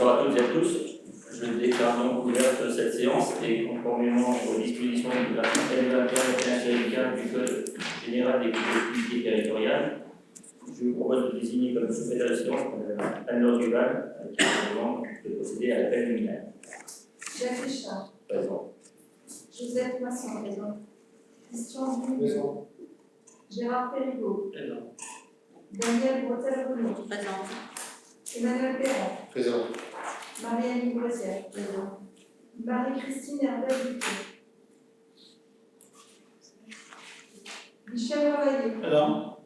bonsoir à toutes et à tous. Je déclare donc ouverte cette séance et conformément aux dispositions de l'article L21 du Code général des collectivités territoriales, je vous propose de désigner comme secrétaire de séance Anne-Laure Duval, qui demande de procéder à l'appel nominal. Jacques Richard. Présent. Joseph Masson. Présent. Christian Dumont. Gérard Périgaud. Présent. Daniel Bretel-Renaud. Présente. Emmanuel Perron. Présent. Marie-Annie Boisière. Présent. Marie-Christine Herbert-Ducot. Michel Ravaillé. Présent.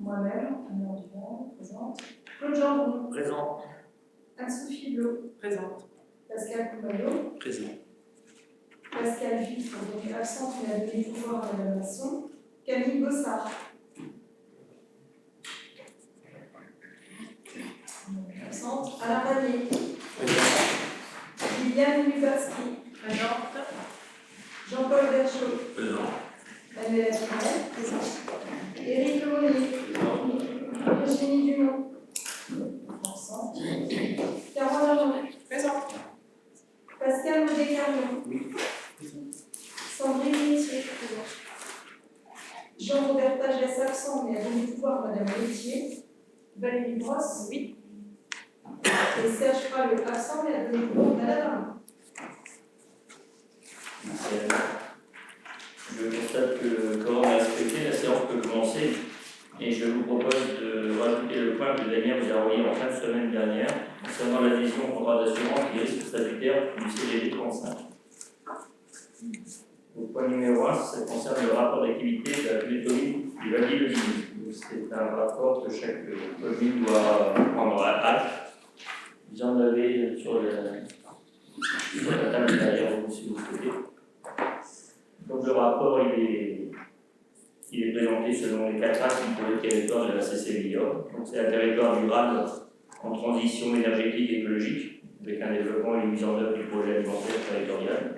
Moi-même, Anne-Laure Duval, présente. Claude Jambon. Présent. Anne-Sophie Blot. Présente. Pascal Coumalot. Présent. Pascal Vitre, donc absente, mais a donné pouvoir à Madame Masson. Camille Bossard. Absente. Alain Vanier. Liliane Lubatsky. Présente. Jean-Paul Berchaud. Présent. Manuel Tourelle. Présent. Éric Lemonnier. Virginie Dumont. Absente. Carole Arnaud. Présente. Pascal Audet-Carrion. Sandrine Métier. Jean-Robert Pagès absent, mais a donné pouvoir à Madame Métier. Valérie Brosse. Oui. Et Serge Fraleux absent, mais a donné pouvoir à Madame Arnaud. Merci Anne. Je constate que le quorum est respecté, la séance peut commencer. Et je vous propose de rajouter le point que Daniel vous a envoyé en fin de semaine dernière concernant l'adhésion au contrat d'assurance qui risque statutaire du CGD 35. Au point numéro 1, ça concerne le rapport d'activité de la commune du Val-d'Ille-le-Vigne. C'est un rapport que chaque commune doit prendre acte. Vous en avez sur la table derrière vous si vous souhaitez. Donc le rapport il est présenté selon les 4 axes pour le territoire de la CCVIA. Donc c'est un territoire durable en transition énergétique et écologique, avec un développement et une mise en œuvre du projet alimentaire territorial.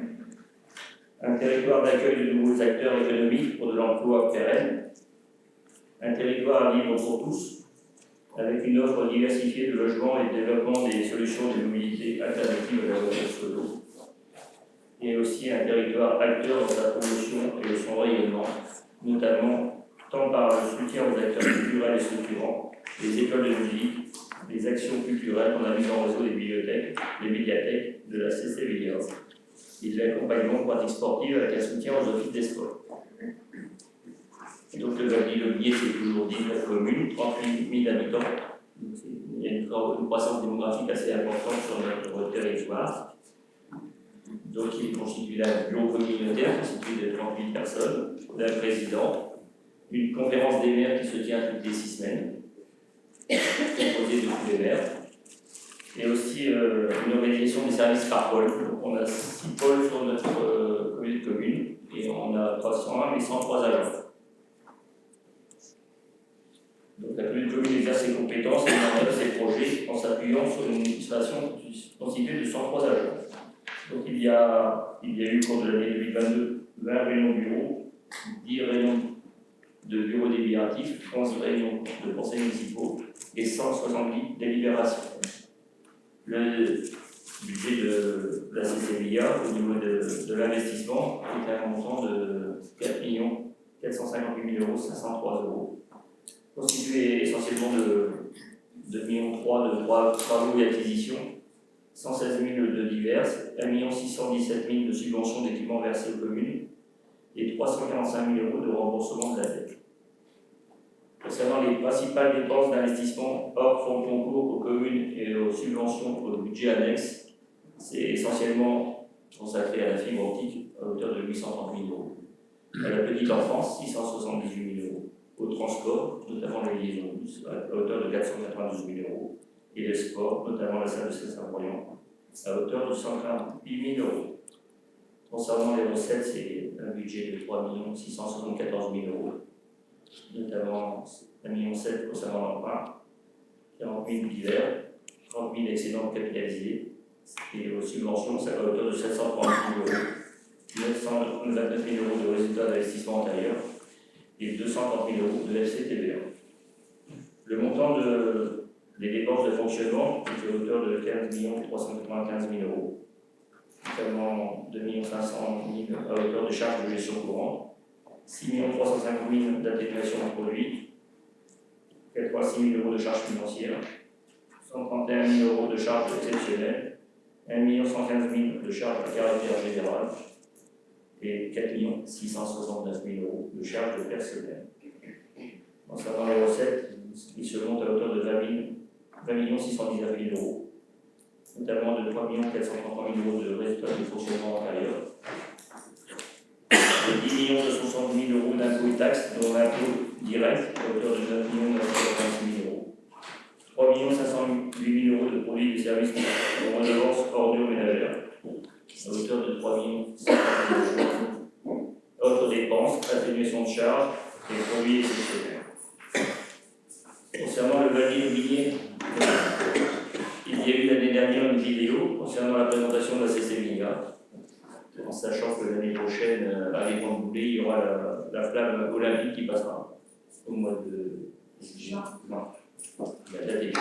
Un territoire d'accueil de nouveaux acteurs économiques pour de l'emploi pérenne. Un territoire libre pour tous, avec une offre diversifiée de logements et de développement des solutions de mobilité alternatives à la voiture solo. Et aussi un territoire acteur dans sa promotion et son rayonnement, notamment tant par le soutien aux acteurs culturels et structurants, les écoles de musique, les actions culturelles dans la mise en réseau des médiathèques de la CCVIA, et de l'accompagnement pratique sportive avec un soutien aux offices des sports. Et donc le Val-d'Ille-le-Vigne, c'est toujours 19 communes, 38 000 habitants. Donc, il y a une croissance démographique assez importante sur notre territoire. Donc il est constitué d'un bureau communautaire constitué de 38 personnes, d'un président, une conférence des maires qui se tient toutes les 6 semaines, composée de tous les maires, et aussi une organisation des services par pôle. Donc on a 6 pôles sur notre commune, et on a 301 et 103 agents. Donc la commune exerce ses compétences et met en œuvre ses projets en s'appuyant sur une administration constituée de 103 agents. Donc il y a eu au cours de l'année 2022 20 réunions de bureaux, 10 réunions de bureaux délibératifs, 11 réunions de conseils municipaux et 170 délibérations. Le budget de la CCVIA au niveau de l'investissement est à un montant de 4 458 503 €, constitué essentiellement de 2,3 millions de travaux et acquisitions, 116 000 de diverses, 1 617 000 de subventions d'équipements versés aux communes et 345 000 € de remboursement de la dette. Concernant les principales dépenses d'investissement hors fonds de concours aux communes et aux subventions au budget annexe, c'est essentiellement consacré à la fibre optique à hauteur de 830 000 €, à la petite enfance 678 000 €, au transport, notamment les liaisons bus, à hauteur de 492 000 € et le sport, notamment la salle de Saint-Symphorien, à hauteur de 148 000 €. Concernant les recettes, c'est un budget de 3 674 000 €, notamment 1,7 million concernant l'emprunt, 40 000 divers, 30 000 excédents capitalisés, et aux subventions, c'est à hauteur de 730 000 €, 929 000 € de résultats d'investissement antérieurs et 230 000 € de FCTVA. Le montant de Les dépenses de fonctionnement étaient à hauteur de 15 395 000 €, notamment 2 500 000 à hauteur de charges de gestion courante, 6 305 000 d'atténuation de produits, 86 000 € de charges financières, 131 000 € de charges exceptionnelles, 1 115 000 de charges à caractère général et 4 669 000 € de charges de personnel. Concernant les recettes, ils se montent à hauteur de 20 619 000 €, notamment de 3 433 000 € de résultats de fonctionnement antérieur, de 10 260 000 € d'impôts et taxes, dont l'impôt direct à hauteur de 9 986 000 €, 3 508 000 € de produits et services de redevances ordures ménagères, à hauteur de 3 500 000 €. Autres dépenses, atténuation de charges et produits exceptionnels. Concernant le valide immobilier, il y a eu l'année dernière une vidéo concernant la présentation de la CCVIA, en sachant que l'année prochaine, à l'Étang-Boulay, il y aura la flamme olympique qui passera au mois de juin. La date est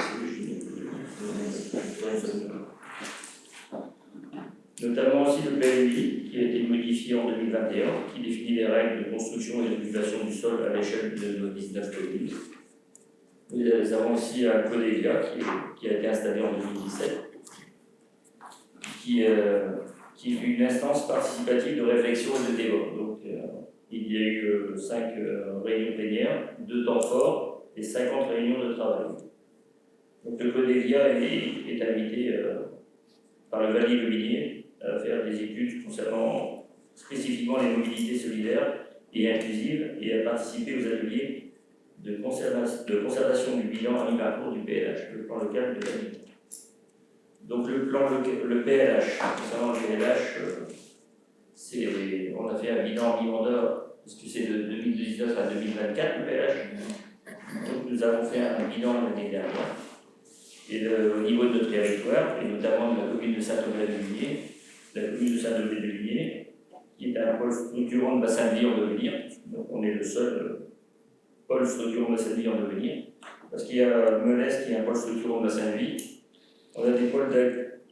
notamment aussi le PLUI qui a été modifié en 2021, qui définit les règles de construction et d'occupation du sol à l'échelle de nos 19 communes. Nous avons aussi un CODEVIA qui a été installé en 2017, qui est une instance participative de réflexion et de débat. Donc, il y a eu 5 réunions plénières, 2 temps forts et 50 réunions de travail. Donc, le CODEVIA est invité par le Valais immobilier à faire des études concernant spécifiquement les mobilités solidaires et inclusives et à participer aux ateliers de conservation du bilan à mi-parcours du PLH, le plan local de l'habitat. Donc le PLH, concernant le PLH, on a fait un bilan mi-mandat, parce que c'est de 2019 à 2024 le PLH. Donc nous avons fait un bilan l'année dernière. Et au niveau de notre territoire, et notamment de la commune de Saint-Omer-de-Ligné, la commune de Saint-Omer-de-Ligné, qui est un pôle structurant de bassin de vie en devenir. Donc on est le seul pôle structurant de bassin de vie en devenir, parce qu'il y a Melès qui est un pôle structurant de bassin de vie. On a des pôles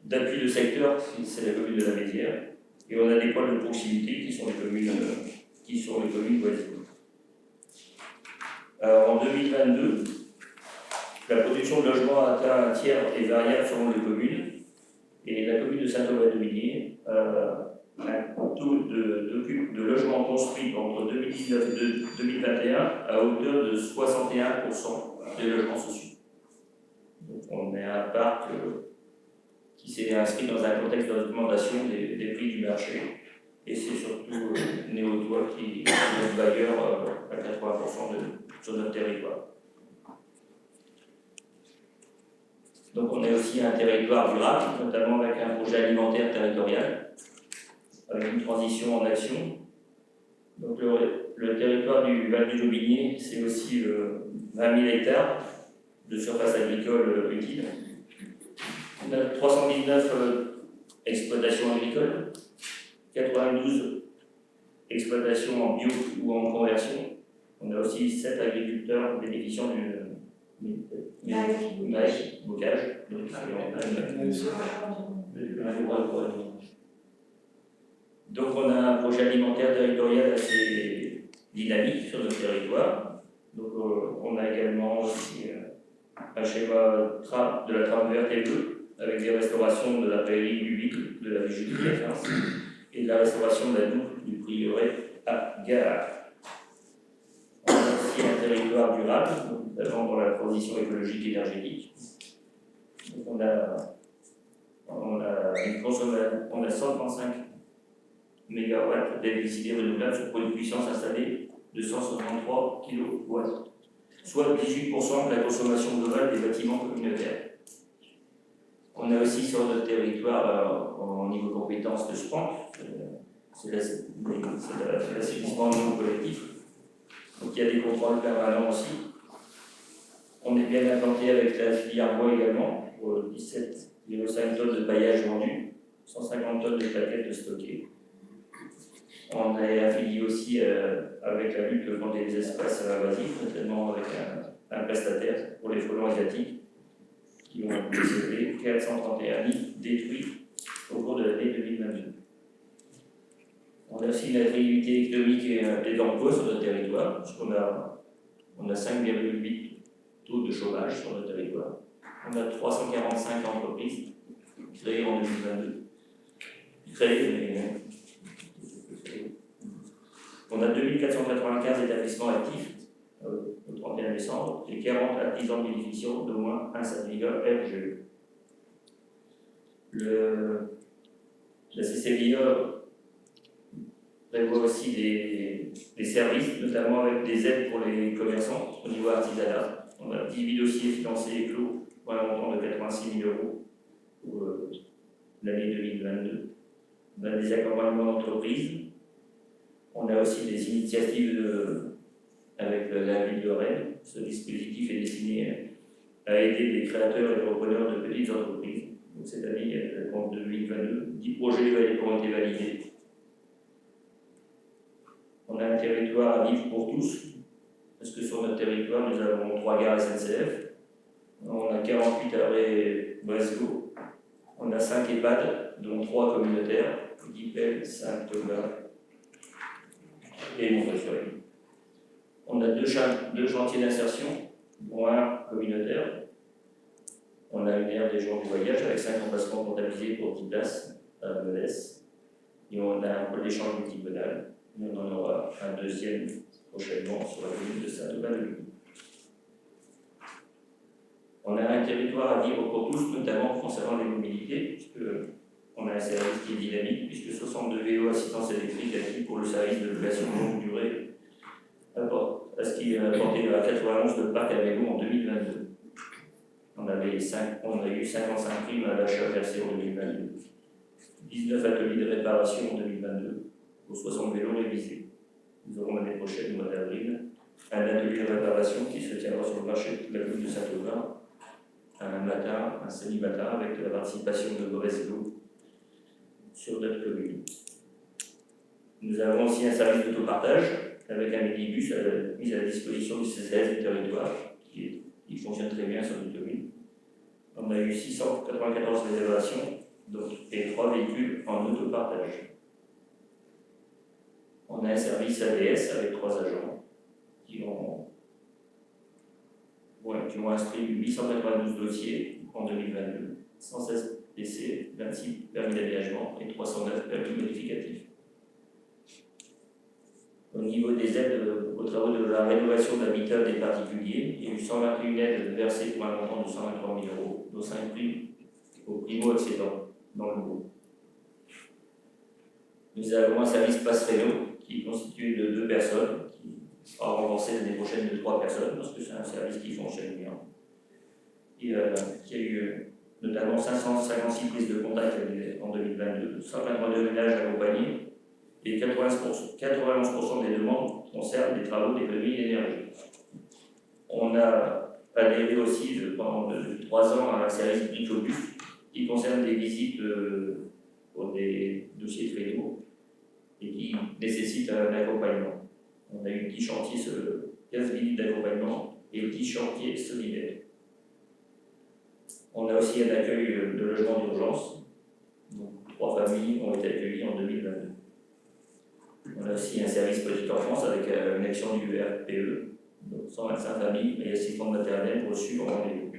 d'appui de secteur, c'est la commune de la Mézières, et on a des pôles de proximité qui sont les communes voisines. Alors, en 2022, la production de logements a atteint un tiers et variable selon les communes, et la commune de Saint-Omer-de-Ligné un taux de logements construits entre 2019 et 2021 à hauteur de 61% des logements sociaux. Donc on est un parc qui s'est inscrit dans un contexte d'augmentation des prix du marché, et c'est surtout Néotois qui est notre bailleur à 80% sur notre territoire. Donc on est aussi un territoire durable, notamment avec un projet alimentaire territorial, avec une transition en action. Donc le territoire du Val du Dauphiné, c'est aussi 20 000 hectares de surface agricole utile. On a 319 exploitations agricoles, 92 exploitations en bio ou en conversion. On a aussi 7 agriculteurs bénéficiant du maïs, bocage. Donc on a un projet alimentaire territorial assez dynamique sur notre territoire. Donc on a également aussi un schéma de la trame verte et bleue, avec des restaurations de la prairie publique de la région de Défense et de la restauration de la double du prieuré à Gare. On a aussi un territoire durable, notamment dans la transition écologique et énergétique. Donc on a 135 MW d'électricité renouvelable sur une puissance installée de 163 kW, soit 18% de la consommation globale des bâtiments communautaires. On a aussi sur notre territoire, au niveau compétence de SPANC, c'est l'assainissement non collectif. Donc il y a des contrôles permanents aussi. On est bien implanté avec la filière bois également, pour 17,5 tonnes de paillage vendu, 150 tonnes de plaquettes stockées. On est affilié aussi avec la lutte contre les espaces invasifs, notamment avec un prestataire pour les frelons asiatiques, qui ont décédé, 431 nids détruits au cours de l'année 2022. On a aussi une activité économique et d'emploi sur notre territoire, puisqu'on a 5,8 taux de chômage sur notre territoire. On a 345 entreprises créées en 2022. On a 2495 établissements actifs au 31 décembre et 40 artisans bénéficiant d'au moins un certificat RGE. La CCBIA prévoit aussi des services, notamment avec des aides pour les commerçants au niveau artisanat. On a 18 dossiers financés et clos pour un montant de 86 000 € pour l'année 2022. On a des accompagnements d'entreprise. On a aussi des initiatives avec la ville de Rennes. Ce dispositif est destiné à aider les créateurs et les repreneurs de petites entreprises. Donc cette année, en 2022, 10 projets ont été validés. On a un territoire à vivre pour tous, parce que sur notre territoire, nous avons 3 gares SNCF, on a 48 arrêts Bresgo, on a 5 EHPAD, dont 3 communautaires, Guipel, Saint-Thomas et Montfaucon. On a 2 chantiers d'insertion, dont un communautaire. On a une aire des gens du voyage avec 5 emplacements comptabilisés pour 10 places à Melès. Et on a un pôle d'échange multimodal. On en aura un deuxième prochainement sur la commune de Saint-Thomas-de-Lune. On a un territoire à vivre pour tous, notamment concernant les mobilités, puisqu'on a un service qui est dynamique, puisque 62 vélos assistance électrique acquis pour le service de location longue durée, ce qui a porté à 91 de parc à vélo en 2022. On a eu 55 primes à l'achat versées en 2022, 19 ateliers de réparation en 2022, pour 60 vélos révisés. Nous aurons l'année prochaine, au mois d'avril, un atelier de réparation qui se tiendra sur le marché de la commune de Saint-Thomas, un samedi matin, avec la participation de Breslo sur notre commune. Nous avons aussi un service d'autopartage avec un minibus mis à la disposition du CCS du territoire qui fonctionne très bien sur notre commune. On a eu 694 réservations et 3 véhicules en autopartage. On a un service ADS avec 3 agents qui ont instruit 892 dossiers en 2022, 116 PC, 26 permis d'aménagement et 309 permis modificatifs. Au niveau des aides aux travaux de la rénovation d'habitat des particuliers, il y a eu 121 aides versées pour un montant de 123 000 €, dont 5 primes aux primo-accédants dans le groupe. Nous avons un service passe réno qui est constitué de 2 personnes, qui sera renforcé l'année prochaine de 3 personnes, parce que c'est un service qui fonctionne bien. Et qui a eu notamment 556 prises de contact en 2022, 122 ménages accompagnés, et 91% des demandes concernent des travaux d'économie d'énergie. On a adhéré aussi pendant 3 ans à un service Bricobus qui concerne des visites pour des dossiers très lourds et qui nécessite un accompagnement. On a eu 10 chantiers, 15 visites d'accompagnement et 10 chantiers solidaires. On a aussi un accueil de logement d'urgence. 3 familles ont été accueillies en 2022. On a aussi un service petite enfance avec une action du RPE, donc 125 familles et assistantes maternelles reçues en rendez-vous.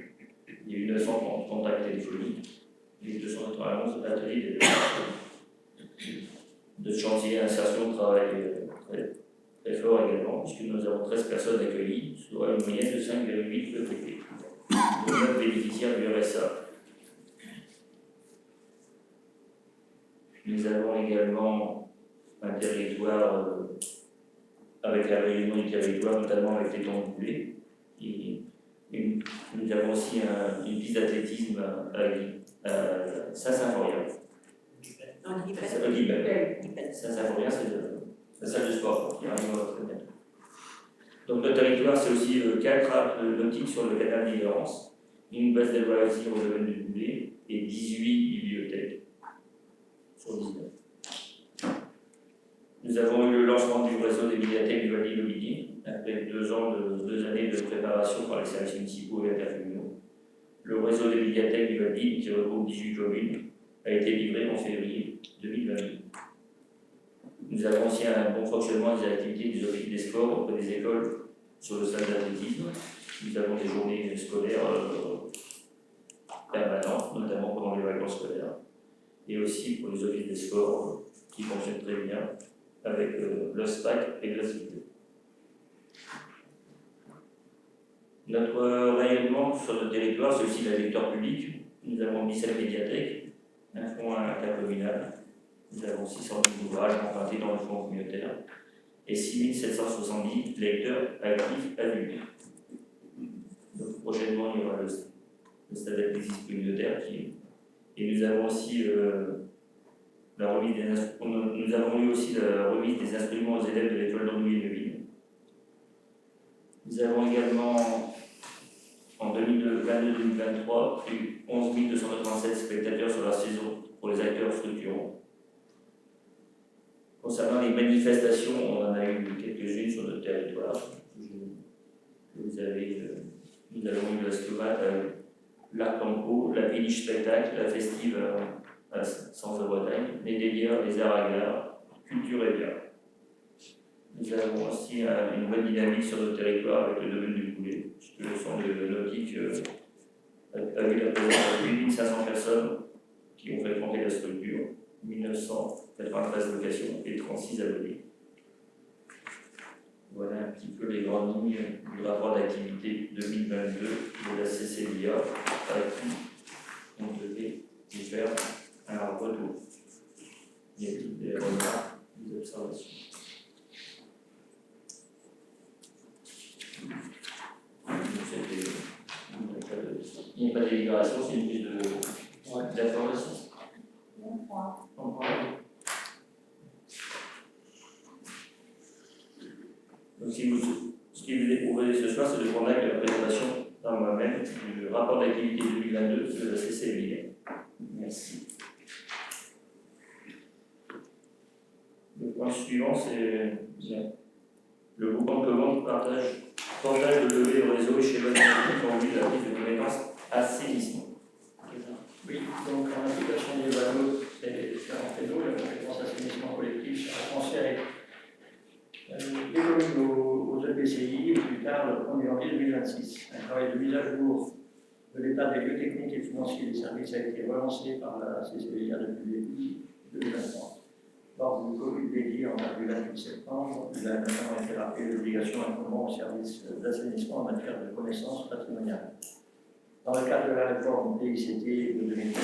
Il y a eu 930 contacts téléphoniques et 291 ateliers de chantier insertion de travail très fort également, puisque nous avons 13 personnes accueillies, soit une moyenne de 5,8 ETP. Nous sommes bénéficiaires du RSA. Nous avons également un territoire avec la réunion du territoire, notamment avec les temps de boulet. Et nous avons aussi une piste d'athlétisme à Saint-Symphorien. Saint-Symphorien, c'est la salle de sport qui arrive très bien. Donc notre territoire, c'est aussi 4 arcs nautiques sur le canal d'Ivérance, une base de loisirs au domaine du boulet et 18 bibliothèques sur 19. Nous avons eu le lancement du réseau des médiathèques du Val d'Aubigne, après 2 années de préparation par les services municipaux et intercommunaux. Le réseau des médiathèques du Valdi, qui regroupe 18 communes, a été livré en février 2022. Nous avons aussi un bon fonctionnement des activités des offices des sports auprès des écoles sur le stade d'athlétisme. Nous avons des journées scolaires permanentes, notamment pendant les vacances scolaires, et aussi pour les offices des sports qui fonctionnent très bien avec le SPAC et Glasgow. Notre rayonnement sur notre territoire, c'est aussi l'agriculteur public. Nous avons 17 médiathèques, un fonds intercommunal. Nous avons 600 000 ouvrages empruntés dans le fonds communautaire et 6 770 lecteurs actifs adultes. Donc, prochainement, il y aura le stade d'athlétisme communautaire et nous avons aussi nous avons eu aussi la remise des instruments aux élèves de l'école d'Andouille de Ville. Nous avons également, en 2022-2023, eu 11 297 spectateurs sur la saison pour les acteurs structurants. Concernant les manifestations, on en a eu quelques-unes sur notre territoire. Nous avons eu la Stomate, l'Arc-en-Pau, la Péniche Spectacle, la Festive à Sens de Bretagne, les Délires, les Arts à Gare, Culture et Bien. Nous avons aussi une bonne dynamique sur notre territoire avec le domaine du poulet, puisque le centre nautique a eu la présence de 8500 personnes qui ont fréquenté la structure, 1993 locations et 36 abonnés. Voilà un petit peu les grandes lignes du rapport d'activité 2022 de la CCLIA, avec qui on devait y faire un retour. Il y a toutes des remarques, des observations. Il n'y a pas de délibération, c'est une prise d'information. Donc, ce qui vous est proposé ce soir, c'est de prendre acte de la présentation par moi-même du rapport d'activité 2022 de la CCLIA. Merci. Le point suivant, c'est le groupement de commandes partage de lever le réseau et schéma directif en vue de la prise de connaissances assainissement. Oui, donc en application des valeurs et différents pénaux, la compétence assainissement collectif sera transférée des communes aux EPCI ou plus tard le 1er janvier 2026. Un travail de mise à jour de l'état des lieux techniques et financiers des services a été relancé par la CCLIA depuis le début 2023. Lors du Covid dédié en date du 28 septembre, il a notamment été rappelé l'obligation d'information au service d'assainissement en matière de connaissances patrimoniales. Dans le cadre de la réforme PICT de 2012,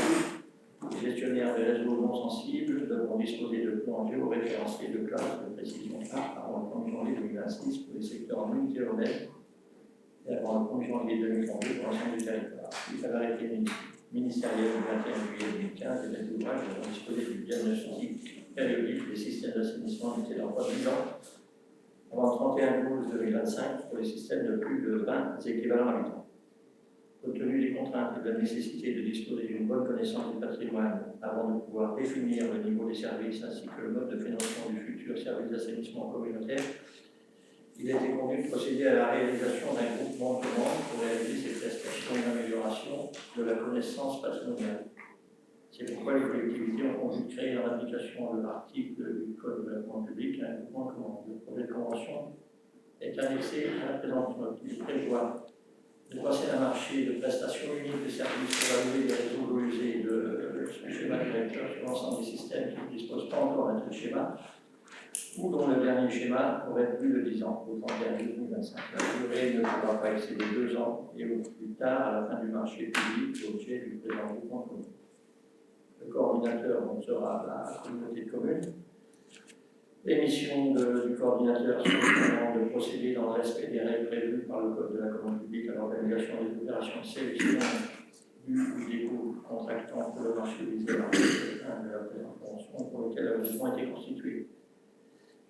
les gestionnaires de réseaux non sensibles devront disposer de plans géoréférencés de classes de précision 1 avant le 1er janvier 2026 pour les secteurs en unité urbaine et avant le 1er janvier 2032 pour l'ensemble du territoire. Il avait arrêté ministériel du 21 juillet 2015 et les ouvrages devront disposer du diagnostic périodique des systèmes d'assainissement du territoire bilan avant le 31/12/2025 pour les systèmes de plus de 20 équivalents habitants. Compte tenu des contraintes et de la nécessité de disposer d'une bonne connaissance du patrimoine avant de pouvoir définir le niveau des services ainsi que le mode de financement du futur service d'assainissement communautaire, il a été convenu de procéder à la réalisation d'un groupement de commandes pour réaliser ces prestations d'amélioration de la connaissance patrimoniale. C'est pourquoi les collectivités ont convenu de créer dans l'application de l'article du Code de la commande publique un groupement de commandes. Le projet de convention est annexé à la présente note. Il prévoit de passer un marché de prestations uniques de services pour évaluer les réseaux d'eau usée de schéma directeur sur l'ensemble des systèmes qui ne disposent pas encore d'un tel schéma ou dont le dernier schéma aurait plus de 10 ans, au 31 juillet 2025. La durée ne pourra pas excéder 2 ans et au plus tard, à la fin du marché public, l'objet du présent groupement commun. Le coordinateur sera la communauté de communes. Les missions du coordinateur sont notamment de procéder dans le respect des règles prévues par le Code de la commande publique à l'organisation des opérations de sélection du ou des groupes contractants pour le marché visé à l'article 1 de la présente convention pour lequel le groupement a été constitué.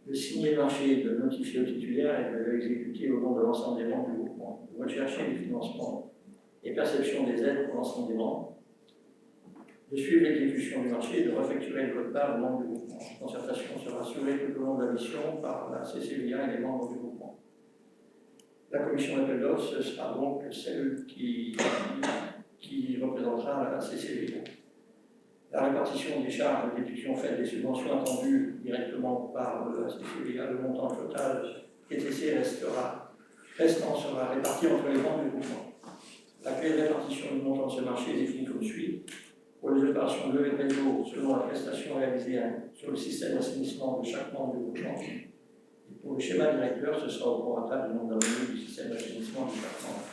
De signer le marché, de notifier au titulaire et de l'exécuter au nom de l'ensemble des membres du groupement. De rechercher les financements et perception des aides pour l'ensemble des membres. De suivre l'exécution du marché et de refacturer le code-part aux membres du groupement. La concertation sera assurée tout au long de la mission par la CCLIA et les membres du groupement. La commission d'appel d'offres sera donc celle qui qui représentera la CCVIA. La répartition des charges de déduction faites des subventions attendues directement par la CCVIA, le montant total TTC restant sera réparti entre les membres du groupement. La clé de répartition du montant de ce marché est définie comme suit. Pour les opérations de levée de réseau, selon la prestation réalisée sur le système d'assainissement de chaque membre du groupement. Et pour le schéma directeur, ce sera au prorata du nombre d'abonnés du système d'assainissement de chaque membre.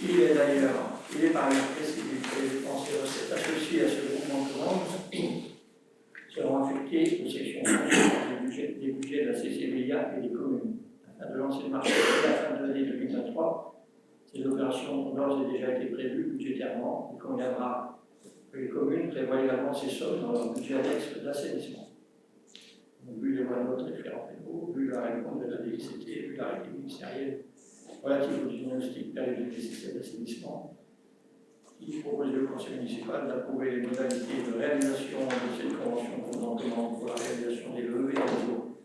Il est par ailleurs précisé que les dépenses et recettes associées à ce groupement de membres seront affectées aux sections des budgets de la CCVIA et des communes. Afin de lancer le marché dès la fin de l'année 2023, ces opérations ont d'ores et déjà été prévues budgétairement. Il conviendra que les communes prévoient également ces sommes dans leur budget annexe d'assainissement. Vu les moyens de référents pénaux, vu la réponse de la DICT, vu la règle ministérielle relative au diagnostic périodique des systèmes d'assainissement, il propose au conseil municipal d'approuver les modalités de réalisation de cette convention convenant pour la réalisation des levées de réseau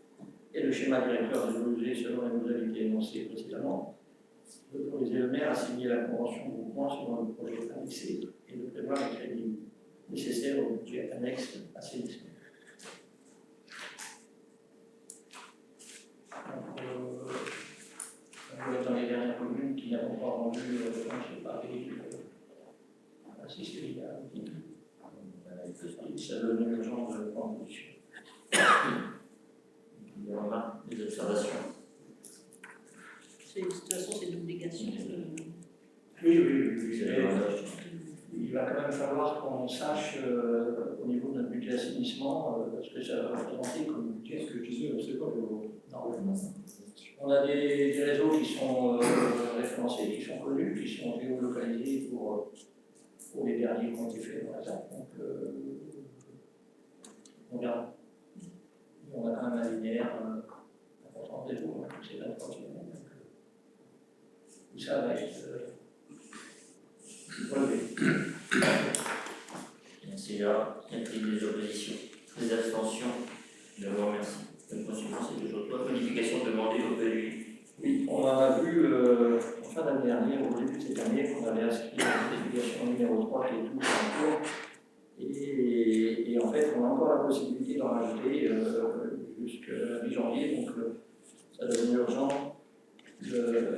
et le schéma directeur des logés selon les modalités énoncées précédemment, d'autoriser le maire à signer la convention de groupement selon le projet annexé et de prévoir les crédits nécessaires au budget annexe assainissement. On va être dans les dernières communes qui n'avont pas rendu, je ne sais pas, la CCVIA, ça donne une urgence de contribution. Des remarques, des observations. De toute façon, c'est une obligation. Oui. Il va quand même falloir qu'on sache au niveau de notre budget assainissement ce que ça va représenter comme budget. Ce que je disais, on ne sait pas. Non, on a des réseaux qui sont référencés, qui sont connus, qui sont géolocalisés pour les derniers qui ont été faits dans la ZAC. Donc, on verra. On a quand même un linéaire important de réseau, tous ces 23 km. Tout ça va être relevé. Merci là. Y a-t-il des oppositions, des abstentions? Je vous remercie. La motion c'est toujours toi. Modification demandée au PLU. Oui, on en a vu en fin d'année dernière, au début de cette année, qu'on avait inscrit la modification numéro 3 qui est toujours en cours. Et en fait, on a encore la possibilité d'en rajouter jusqu'à mi-janvier, donc ça devient urgent.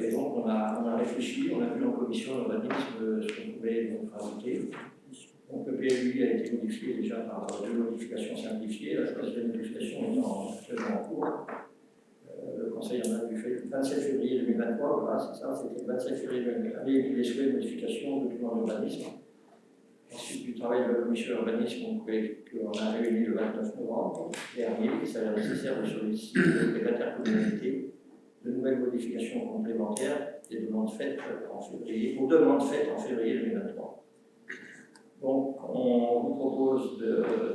Et donc on a réfléchi, on a vu en commission l'urbanisme ce qu'on pouvait donc rajouter. Donc le PLUI a été modifié déjà par deux modifications simplifiées, la troisième modification étant actuellement en cours. Le Conseil en a vu fait le 27 février 2023, voilà, c'est ça, c'était le 27 février 2023, avait émis les souhaits de modification au document d'urbanisme. Ensuite du travail de la commission urbanisme, qu'on a réuni le 29 novembre dernier, il s'avère nécessaire de solliciter les intercommunalités de nouvelles modifications complémentaires des demandes faites en février, aux demandes faites en février 2023. Donc, on vous propose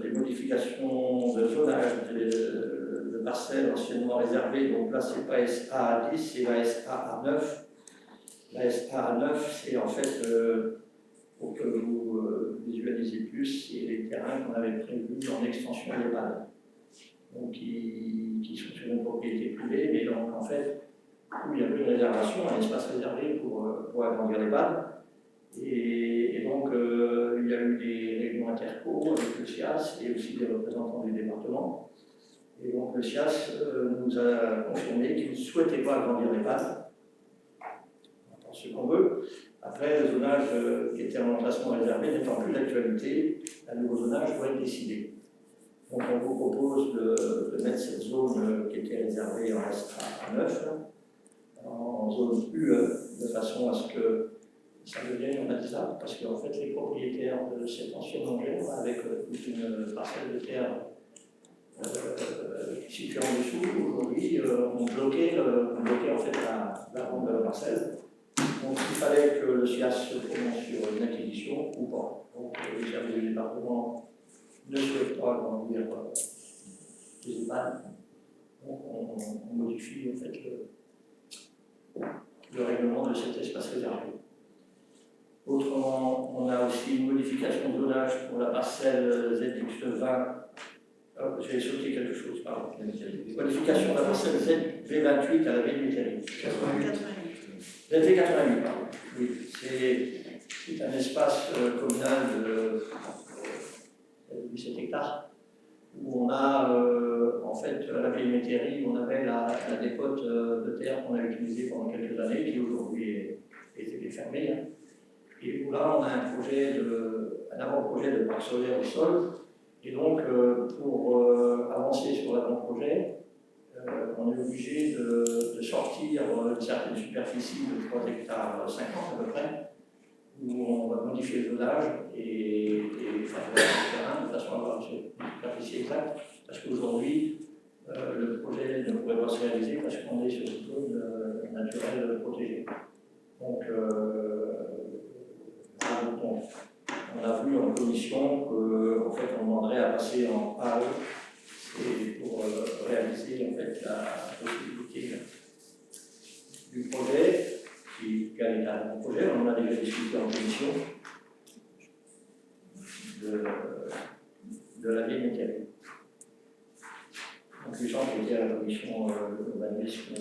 des modifications de zonage de parcelles anciennement réservées, donc là c'est pas SA à 10, c'est la SA à 9. La SA à 9, c'est en fait, pour que vous visualisez plus, c'est les terrains qu'on avait prévus en extension d'EHPAD. Donc, qui sont sur une propriété privée, mais donc en fait, où il y avait une réservation, un espace réservé pour agrandir l'EHPAD. Et donc, il y a eu des réunions interco avec le SIAS et aussi des représentants du département. Et donc, le SIAS nous a confirmé qu'il ne souhaitait pas agrandir l'EHPAD. On entend ce qu'on veut. Après, le zonage qui était en emplacement réservé n'étant plus d'actualité, un nouveau zonage doit être décidé. Donc, on vous propose de mettre cette zone qui était réservée en SA 9 en zone UE, de façon à ce que ça devienne urbanisable, parce qu'en fait, les propriétaires de cette ancienne longère, avec toute une parcelle de terre située en dessous, aujourd'hui, ont bloqué en fait la vente de la parcelle. Donc, il fallait que le SIAS se prononce sur une acquisition ou pas. Donc, les services du département ne souhaitent pas agrandir les EHPAD. Donc, on modifie en fait le règlement de cet espace réservé. Autrement, on a aussi une modification de zonage pour la parcelle ZX20. J'ai sauté quelque chose, pardon. Modification de la parcelle ZV28 à la ville métallique. ZV88, pardon. Oui, c'est c'est un espace communal de 17 hectares, où on a, en fait, à la vieille métairie, on avait la dépote de terre qu'on a utilisée pendant quelques années, qui aujourd'hui est fermée. Hein. Et où là, on a un avant-projet de parc solaire au sol. Et donc, pour avancer sur l'avant-projet, on est obligé de sortir une certaine superficie de 3 hectares 50 à peu près, où on va modifier le zonage et faire le terrain de façon à avoir une superficie exacte. Parce qu'aujourd'hui, le projet ne pourrait pas se réaliser parce qu'on est sur une zone naturelle protégée. Donc, on a vu en commission qu'en fait, on demanderait à passer en AE et pour réaliser en fait, la possibilité du projet, quel est un projet, on en a déjà discuté en commission, de la vieille métairie. Donc les gens qui étaient à la commission de l'urbanisme,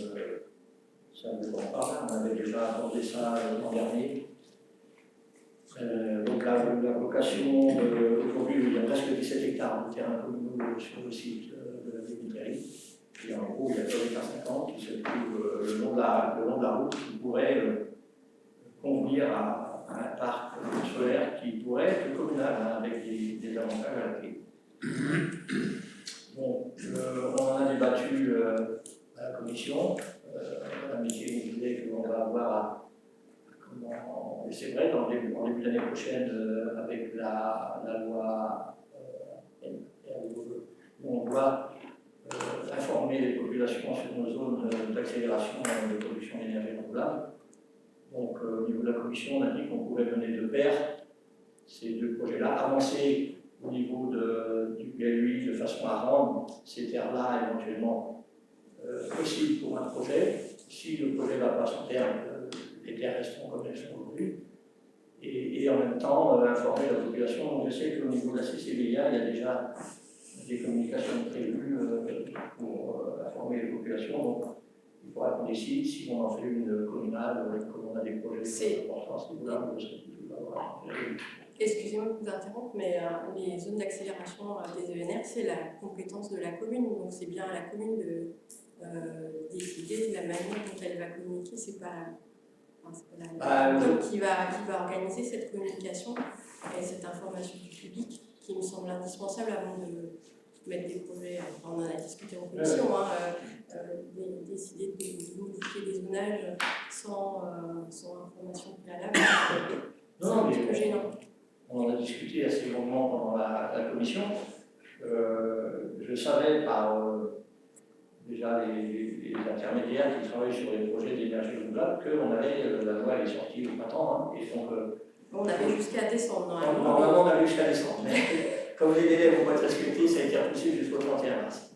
ça ne vous en parle, on avait déjà abordé ça l'an dernier. Donc la vocation, aujourd'hui il y a presque 17 hectares de terrain communaux sur le site de la vieille métairie. Et en gros, il y a 3 hectares 50 qui se trouvent le long de la route qui pourrait convenir à un parc solaire qui pourrait être communal hein, avec des avantages à la clé. Bon, on en a débattu à la commission. La métier nous disait qu'on va avoir et c'est vrai, en début d'année prochaine, avec la loi où on doit informer les populations sur nos zones d'accélération de production d'énergie renouvelable. Donc, au niveau de la commission, on a dit qu'on pouvait mener de pair ces deux projets-là, avancer au niveau du PLUI de façon à rendre ces terres-là éventuellement possibles pour un projet. Si le projet ne va pas à son terme, les terres resteront comme elles sont aujourd'hui. Et en même temps, informer la population. Donc, je sais qu'au niveau de la CCBIA, il y a déjà des communications prévues pour informer les populations. Donc, il faudra qu'on décide si on en fait une communale, comme on a des projets importants à ce niveau-là. Excusez-moi de vous interrompre, mais les zones d'accélération des ENR, c'est la compétence de la commune. Donc, c'est bien à la commune de décider de la manière dont elle va communiquer. C'est pas la commune qui va organiser cette communication et cette information du public qui me semble indispensable avant de mettre des projets. Enfin, on en a discuté en commission, décider de modifier des zonages sans information préalable. Non, mais gênant. On en a discuté assez longuement pendant la commission. Je savais par déjà les intermédiaires qui travaillent sur les projets d'énergie renouvelable qu'on avait, la loi est sortie au printemps, hein, et donc on avait jusqu'à décembre, normalement. Normalement, on avait jusqu'à décembre, mais comme les délais vont pas être respectés, ça a été repoussé jusqu'au 31 mars.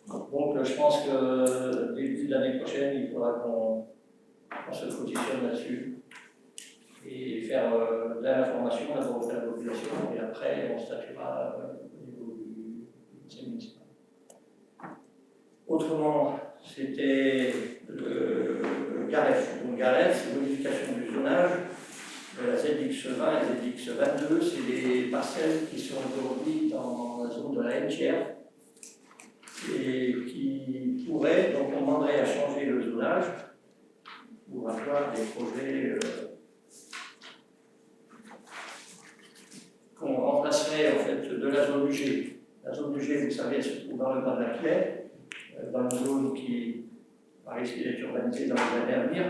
Donc, je pense que début de l'année prochaine, il faudra qu'on se positionne là-dessus et faire de l'information d'abord auprès de la population, et après, on statuera au niveau du conseil municipal. Autrement, c'était le GAREF. Donc, GAREF, c'est modification du zonage. La ZX20 et ZX22, c'est des parcelles qui sont aujourd'hui dans la zone de la N-tiers et qui pourraient, donc on demanderait à changer le zonage pour avoir des projets qu'on remplacerait en fait de la zone UG. La zone UG, vous savez, elle se trouve dans le bas de la Clé, dans une zone qui va risquer d'être urbanisée dans les années à venir.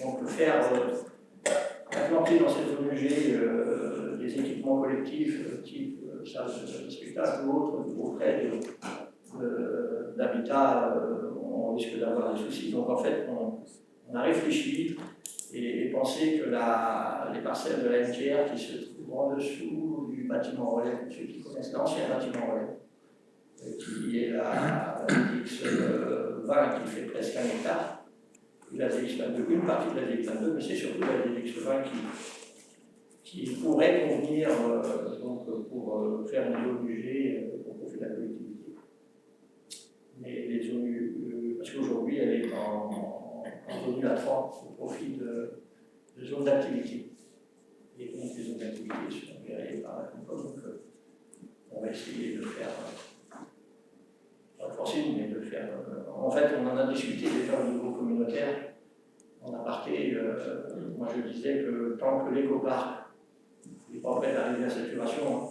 Donc faire implanter dans cette zone UG des équipements collectifs type salle de spectacle ou autre auprès d'habitat, on risque d'avoir des soucis. Donc en fait, on a réfléchi et pensé que les parcelles de la NTR qui se trouvent en dessous du bâtiment relais, ceux qui connaissent l'ancien bâtiment relais, qui est la DX20 qui fait presque 1 hectare, la DX22, une partie de la DX22, mais c'est surtout la DX20 qui pourrait convenir donc, pour faire une zone UG au profit de la collectivité. Mais les zones parce qu'aujourd'hui elle est en zone A3 au profit de zones d'activité. et donc les autres activités seront gérées par la Concom. Donc on va essayer de faire, pas de forcing, mais de faire. En fait, on en a discuté déjà au niveau communautaire, en aparté. Moi je disais que tant que l'éco-parc n'est pas prêt d'arriver à saturation,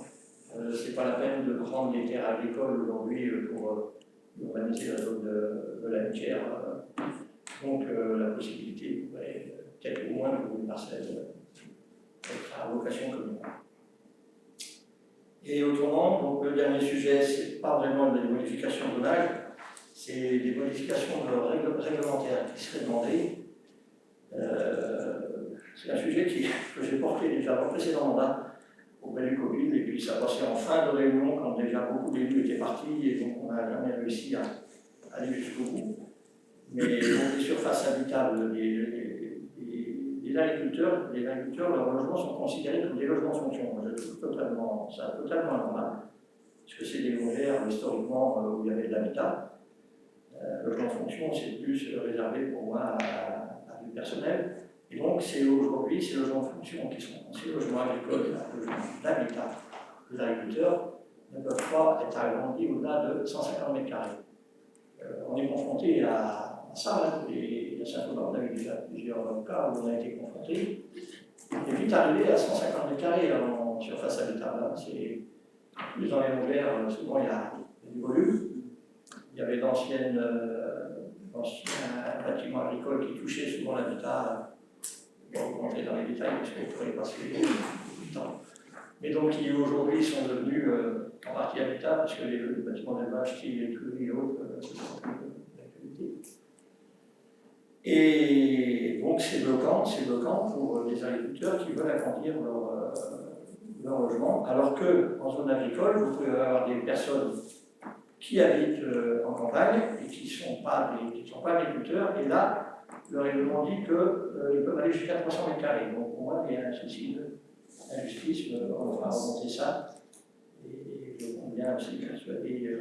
c'est pas la peine de prendre des terres agricoles aujourd'hui pour urbaniser la zone de la Lutière. Donc la possibilité pourrait peut-être au moins pour une parcelle être à vocation communale. Et autrement, donc, le dernier sujet, c'est pas vraiment des modifications de zonage, c'est des modifications réglementaires qui seraient demandées. C'est un sujet que j'ai porté déjà dans le précédent mandat auprès du Covid, et puis ça passait en fin de réunion quand déjà beaucoup d'élus étaient partis, et donc on n'a jamais réussi à aller jusqu'au bout. Mais donc, les surfaces habitables des agriculteurs, leurs logements sont considérés comme des logements fonction. Je trouve ça totalement normal, parce que c'est des logères historiquement où il y avait de l'habitat. Logement fonction, c'est plus réservé pour moi à du personnel. Et donc, c'est aujourd'hui ces logements de fonction qui sont ces logements agricoles, les logements d'habitat. Les agriculteurs ne peuvent pas être agrandis au-delà de 150 mètres carrés. On est confronté à ça, et à Saint-Aubin, on a eu déjà plusieurs cas où on a été confronté. On est vite arrivé à 150 mètres carrés en surface habitable. C'est plus dans les longères, souvent il y a du volume. Il y avait d'anciens bâtiments agricoles qui touchaient souvent l'habitat. Je vais rentrer dans les détails parce qu'on pourrait passer beaucoup de temps. Mais donc qui aujourd'hui sont devenus en partie habitables parce que les bâtiments d'élevage, qui les écuries et autres, sont plus d'actualité. Et donc c'est bloquant pour les agriculteurs qui veulent agrandir leur logement, alors qu'en zone agricole, vous pouvez avoir des personnes qui habitent en campagne et qui ne sont pas agriculteurs, et là, le règlement dit qu'ils peuvent aller jusqu'à 300 mètres carrés. Donc pour moi, il y a un souci d'injustice, on va remonter ça, et je compte bien aussi persuader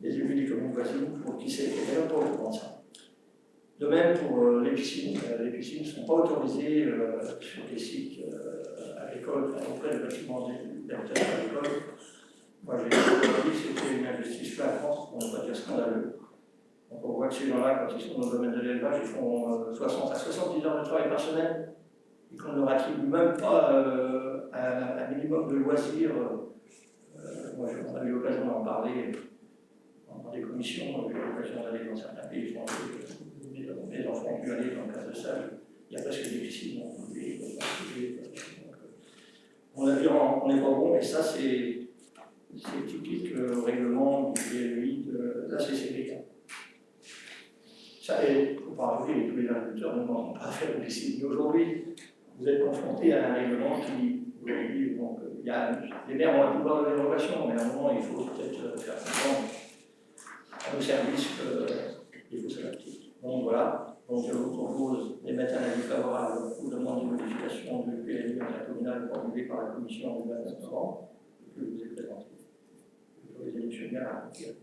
les élus des communes voisines pour qui c'est d'ailleurs pas au courant de ça. De même pour les piscines ne sont pas autorisées sur les sites agricoles, auprès de bâtiments d'habitation agricole. Moi j'ai dit que c'était une injustice flagrante, pour ne pas dire scandaleux. Donc on voit que ces gens-là, quand ils sont dans le domaine de l'élevage, ils font 60 à 70 heures de travail par semaine, et qu'on ne leur attribue même pas un minimum de loisirs. Moi on a eu l'occasion d'en parler dans des commissions, on a eu l'occasion d'aller dans certains pays étrangers. Les enfants ont pu aller dans le cadre de ça, il y a presque des piscines. On a vu, on n'est pas bon, et ça c'est typique au règlement du PLUI de la CCB. Ça, il ne faut pas arriver, tous les agriculteurs ne demandent pas à faire une piscine. Mais aujourd'hui, vous êtes confronté à un règlement qui, aujourd'hui, donc, il y a, les maires ont un pouvoir de dérogation, mais à un moment, il faut peut-être faire comprendre à nos services qu'il faut s'adapter. Donc voilà, donc je vous propose d'émettre un avis favorable aux demandes de modification du PLU intercommunal formulé par la commission du 29 novembre, que je vous ai présenté. Les électionnaires qui est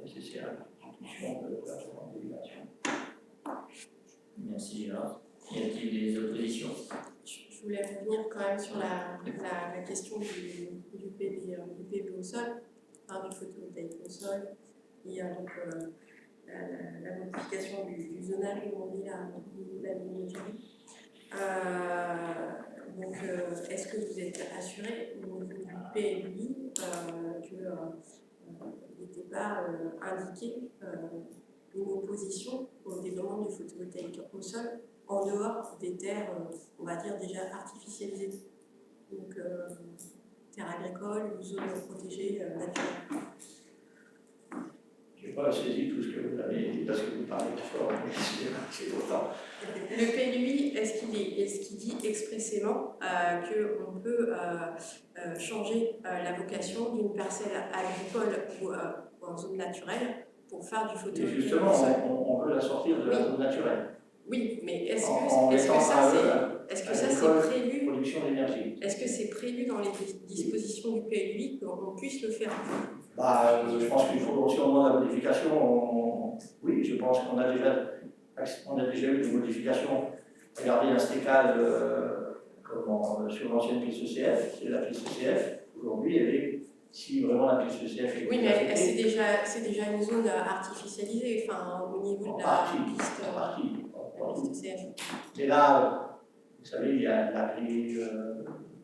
nécessaire à l'institution de la délibération. Merci Gérard. Y a-t-il des oppositions? Je voulais revenir quand même sur la question du PV au sol, du photovoltaïque au sol. Il y a donc la modification du zonage, comme on dit, la mini-énergie. Donc, est-ce que vous êtes assuré au niveau du PLUI qu'il n'était pas indiqué une opposition au développement du photovoltaïque au sol en dehors des terres, on va dire, déjà artificialisées? Donc, terres agricoles ou zones protégées naturelles. Je n'ai pas saisi tout ce que vous avez dit parce que vous parlez fort, mais c'est autant. Le PLUI, est-ce qu'il dit expressément qu'on peut changer la vocation d'une parcelle agricole ou en zone naturelle pour faire du photovoltaïque? Justement, on veut la sortir de la zone naturelle. Oui, mais est-ce que ça c'est prévu? Production d'énergie. Est-ce que c'est prévu dans les dispositions du PLUI qu'on puisse le faire? Je pense qu'il faut sûrement la modification. Oui, je pense qu'on a déjà eu des modifications. Regardez un stécal sur l'ancienne piste ECF, c'est la piste ECF. Aujourd'hui, elle est, si vraiment la piste ECF est Oui, mais affectée, c'est déjà une zone artificialisée, enfin, au niveau en de la partie, piste, en partie. ECF. Mais là, vous savez, il y a la grille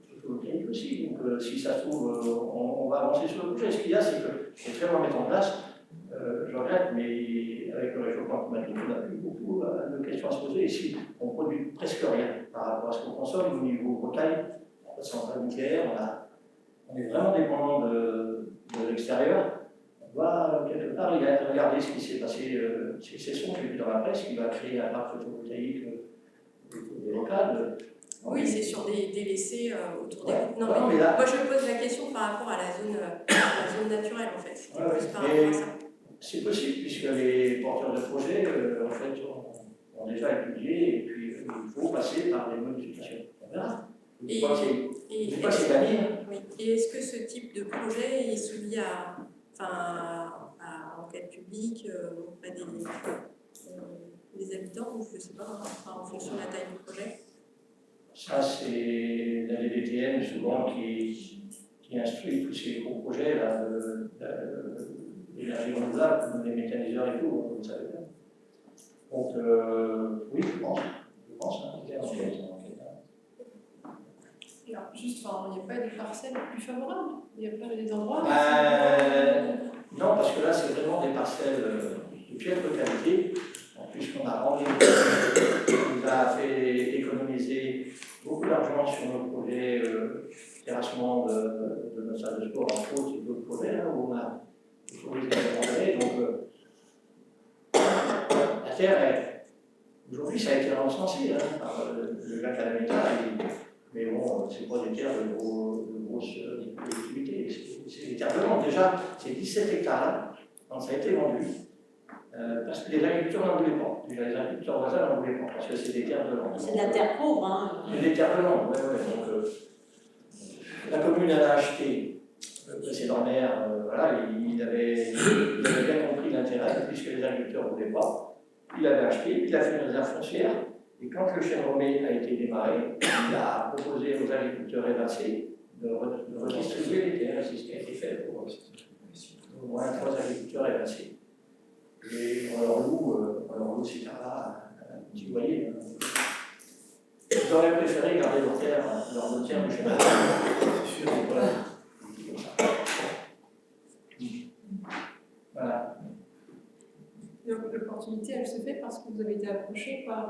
photovoltaïque aussi. Donc, si ça se trouve, on va avancer sur le projet. Ce qu'il y a, c'est que c'est très loin à mettre en place. Je regrette, mais avec le réchauffement climatique, on n'a plus beaucoup de questions à se poser. Ici, on ne produit presque rien par rapport à ce qu'on consomme au niveau Bretagne. En fait, centrale nucléaire, on est vraiment dépendant de l'extérieur. On doit quelque part regarder ce qui s'est passé, c'est son, j'ai vu dans la presse, qui va créer un parc photovoltaïque des locales. Oui, c'est sur des délaissés autour des Ouais. routes. Non, Non, mais mais là- moi je pose la question par rapport à la zone naturelle en fait. C'était Ouais, plus par mais- rapport à ça. C'est possible, puisque les porteurs de projets, en fait, ont déjà étudié, et puis il faut passer par des modifications. On verra. Je Et- crois que Et je crois que c'est gagné. oui. Et est-ce que ce type de projet est soumis à enquête publique auprès des habitants ou je ne sais pas, en fonction de la taille du projet? Ça, c'est la DDTM souvent qui instruit tous ces gros projets là, d'énergie renouvelable, comme les méthaniseurs et tout, vous savez bien. Donc, oui, je pense, hein, qu'il y a une enquête. Alors, juste, il n'y a pas des parcelles plus favorables? Il n'y a pas des endroits Non, parce que là, c'est vraiment des parcelles de piètre qualité. En plus, qu'on a rendu, nous a fait économiser beaucoup d'argent sur nos projets terrassement de notre salle de sport en France et d'autres projets là, où on a autorisé les donc, la terre, aujourd'hui, ça a été recensé par le lac Alameda, mais bon, c'est pas des terres de grosses collectivités, c'est des terres de vente. Déjà, c'est 17 hectares là, quand ça a été vendu. Parce que les agriculteurs n'en voulaient pas. Déjà, les agriculteurs voisins n'en voulaient pas, parce que c'est des terres de langue. C'est de la terre pauvre, hein. C'est des terres de langue, ouais. Donc, la commune, elle a acheté le précédent maire, voilà, il avait bien compris l'intérêt, puisque les agriculteurs ne voulaient pas. Il avait acheté, il a fait une réserve foncière, et quand le chêne romé a été démarré, il a proposé aux agriculteurs évincés de redistribuer les terres, c'est ce qui a été fait pour au moins 3 agriculteurs évincés. Et on leur loue ces terres-là, un petit loyer. Ils auraient préféré garder leur terre du chemin. C'est sûr, c'est comme ça. Voilà. Donc l'opportunité, elle se fait parce que vous avez été approché par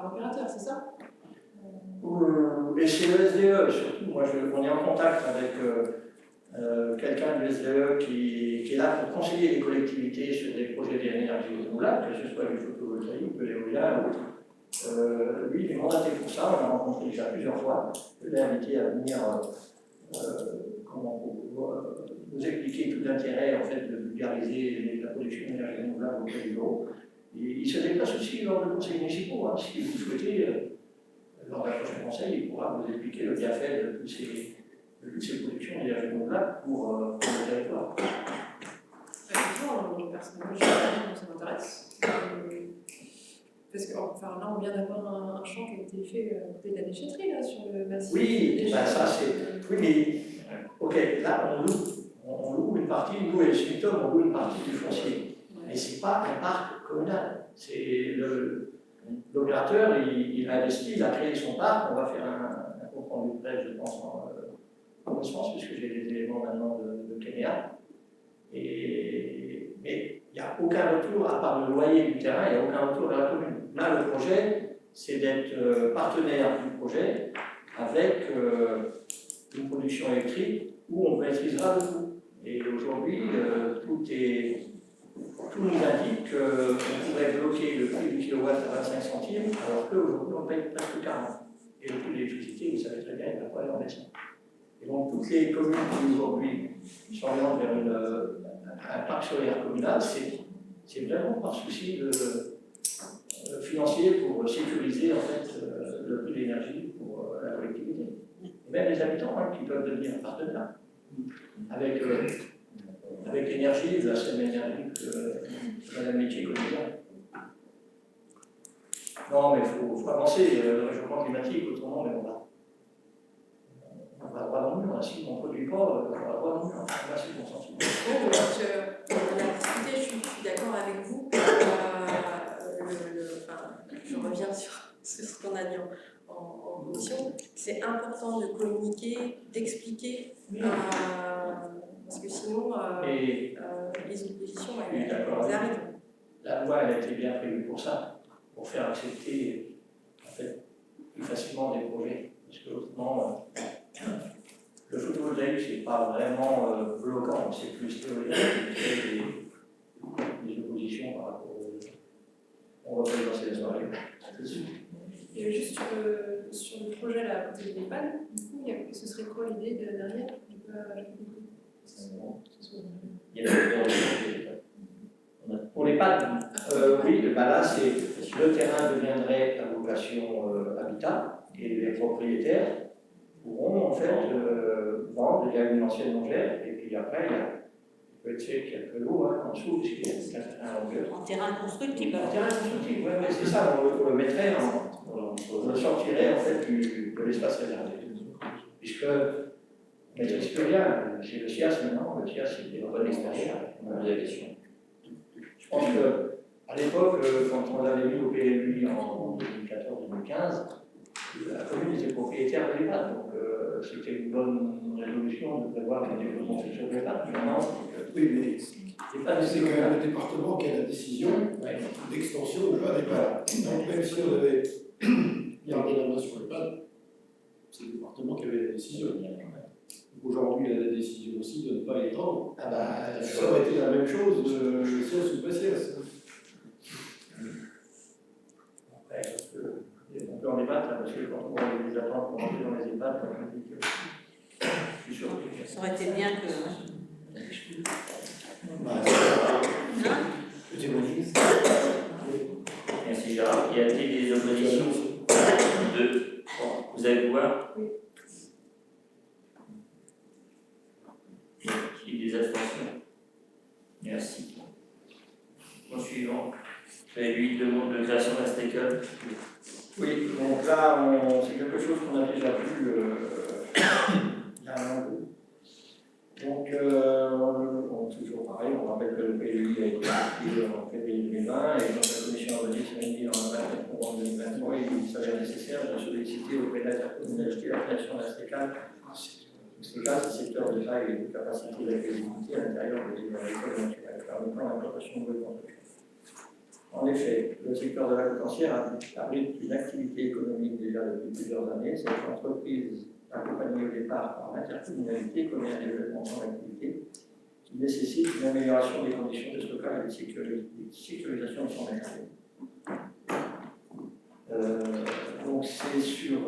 l'opérateur, c'est ça? Et c'est le SDE surtout. Moi, on est en contact avec quelqu'un du SDE qui est là pour conseiller les collectivités sur des projets d'énergie renouvelable, que ce soit du photovoltaïque, de l'éolien ou autre. Lui, il est mandaté pour ça, on l'a rencontré déjà plusieurs fois. Je l'ai invité à venir nous expliquer tout l'intérêt en fait, de vulgariser la production d'énergie renouvelable auprès du bureau. Il se déplace aussi lors de conseils municipaux. Si vous souhaitez, lors d'un prochain conseil, il pourra vous expliquer le bienfait de toutes ces productions d'énergie renouvelable pour le territoire. Effectivement, personnellement, ça m'intéresse. Parce que là, on vient d'avoir un champ qui a été fait à côté de la déchetterie, là, sur le massif. Oui, ça c'est. Oui, mais ok, là on loue une partie, nous et le Sumitom, on loue une partie du foncier. Mais ce n'est pas un parc communal. C'est l'opérateur, il a investi, il a créé son parc, on va faire un compte rendu de presse, je pense, en connaissance, puisque j'ai des éléments maintenant de Kenya. Mais il n'y a aucun retour, à part le loyer du terrain, il n'y a aucun retour vers la commune. Là, le projet, c'est d'être partenaire du projet avec une production électrique où on maîtrisera le coût. Et aujourd'hui, tout nous indique qu'on pourrait bloquer le prix du kilowatt à 25 centimes, alors qu'aujourd'hui, on paye presque 40. Et le prix de l'électricité, vous savez très bien, il ne va pas aller en baissant. Et donc, toutes les communes qui aujourd'hui s'orientent vers un parc solaire communal, c'est vraiment par souci financier pour sécuriser en fait, le prix de l'énergie pour la collectivité. Et même les habitants qui peuvent devenir partenaires avec l'énergie, la seule énergie que Madame Métier connaît bien. Non, mais il faut avancer. Le réchauffement climatique, autrement, mais on va. On n'a pas le droit non plus, si on ne produit pas, on n'a pas le droit non plus, on n'a pas ce consentiment. On a discuté, je suis d'accord avec vous. Je reviens sur ce qu'on a dit en commission. C'est important de communiquer, d'expliquer, parce que sinon, les oppositions, elles arrivent. La loi, elle a été bien prévue pour ça, pour faire accepter en fait, plus facilement des projets. Parce que autrement, le photovoltaïque, c'est pas vraiment bloquant, c'est plus théorique, c'est des oppositions par rapport aux. On va pas y passer la soirée. Et juste sur le projet là, à côté de l'EHPAD, du coup, ce serait quoi l'idée de derrière? Il y a pour les pads, oui, là, c'est le terrain deviendrait à vocation habitat et les propriétaires pourront en fait vendre. Il y a une ancienne longère et puis après, il peut être fait quelques lots en dessous, parce qu'il y a un longueur. En terrain constructible. En terrain constructible, oui, c'est ça, on le mettrait, on le sortirait en fait de l'espace réservé. Puisque on ne maîtrise plus rien, c'est le SIAS maintenant, le SIAS c'est des bonnes extérieures, on a des questions. Je pense qu'à l'époque, quand on l'avait mis au PLUI en 2014-2015, la commune était propriétaire de l'EHPAD, donc c'était une bonne résolution de prévoir un développement futur de l'EHPAD. Oui, mais c'est quand même le département qui a la décision d'extension de l'EHPAD. Donc même si on avait gardé la main sur l'EHPAD, c'est le département qui avait la décision. Aujourd'hui, il a la décision aussi de ne pas étendre. Ça aurait été la même chose, SIAS ou pas SIAS. Après, on peut en débattre, parce que quand on voit les attentes pour entrer dans les EHPAD, je suis surpris. Ça aurait été bien que. Merci Gérard. Y a-t-il des oppositions? Vous allez pouvoir? Oui. Des abstentions? Merci. Au suivant. Vous avez 8 demandes de création d'un stakeholder. Oui, donc là, c'est quelque chose qu'on a déjà vu il y a un an ou deux. Donc, toujours pareil, on rappelle que le PLUI a été adopté en février 2020 et donc la commission urbaniste a dit en 29 novembre 2023 il s'avère nécessaire de solliciter auprès de l'intercommunalité la création d'un STECAL. Le STECAL, c'est le secteur de taille et de capacité d'accueillabilité à l'intérieur de l'école naturelle, permettant l'implantation de nouvelles constructions. En effet, le secteur de l'agro-potentiaire abrite une activité économique déjà depuis plusieurs années. Cette entreprise, accompagnée au départ par l'intercommunalité, connaît un développement de son activité qui nécessite une amélioration des conditions de stockage et de sécurisation de son matériel. Donc c'est sur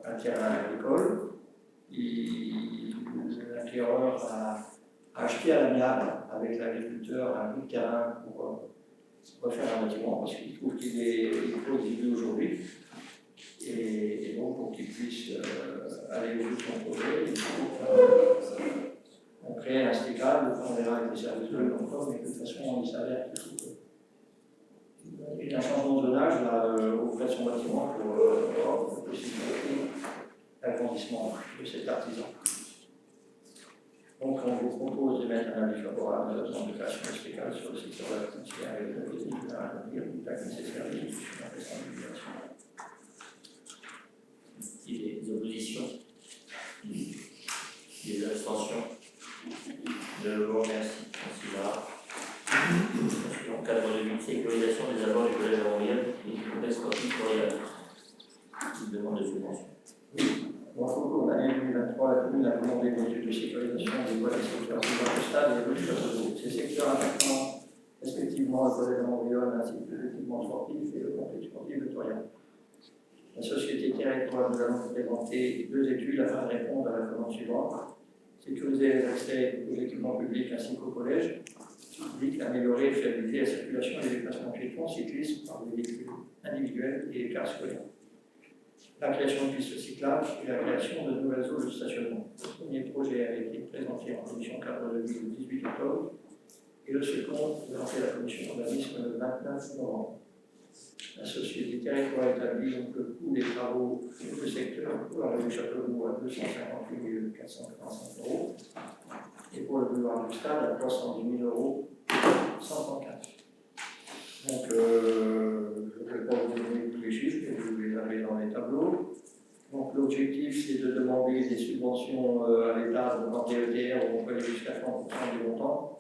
un terrain agricole. L'acquéreur a acheté à l'amiable avec l'agriculteur un bout de terrain pour refaire un bâtiment parce qu'il trouve qu'il est plausible aujourd'hui. Et donc, pour qu'il puisse aller au bout de son projet, il faut qu'on crée un STECAL, on verra avec les services de l'emploi, mais de toute façon, il s'avère qu'il y a un changement de zonage auprès de son bâtiment pour possibiliter l'agrandissement de cet artisan. Donc, on vous propose de mettre un avis favorable à la demande de création de STECAL sur le secteur de la frontière avec le désir de la nécessaire exécution de la migration. Des oppositions? Des abstentions? Je vous remercie. Merci Gérard. Dans le cadre de sécurisation des abords du collège à Montréal et du complexe sportif Montréal. Une demande de subvention. Dans le cours de l'année 2023, la commune a demandé des études de sécurisation des voies des secteurs de stade et de l'eau. Ces secteurs affectant respectivement le collège à Montréal ainsi que l'équipement sportif et le complexe sportif de Torian. La société territoire nous allons vous présenter 2 études afin de répondre à la commande suivante. Sécuriser les accès aux équipements publics ainsi qu'au collège. Public, améliorer et fiabiliser la circulation et les déplacements piétons, cyclistes par des véhicules individuels et les cars scolaires. La création de pistes cyclables et la création de nouvelles zones de stationnement. Le premier projet a été présenté en commission cadre de vie le 18 octobre et le second présenté à la commission urbanisme le 29 novembre. La société territoire établit donc le coût des travaux pour le secteur pour la rue du Châteauroux à 258 445 €. Et pour le boulevard du Stade à 310 000 € 134. Donc, je ne vais pas vous donner tous les chiffres, mais vous les avez dans les tableaux. Donc, l'objectif, c'est de demander des subventions à l'État, donc en DETR, où on peut aller jusqu'à 30% du montant.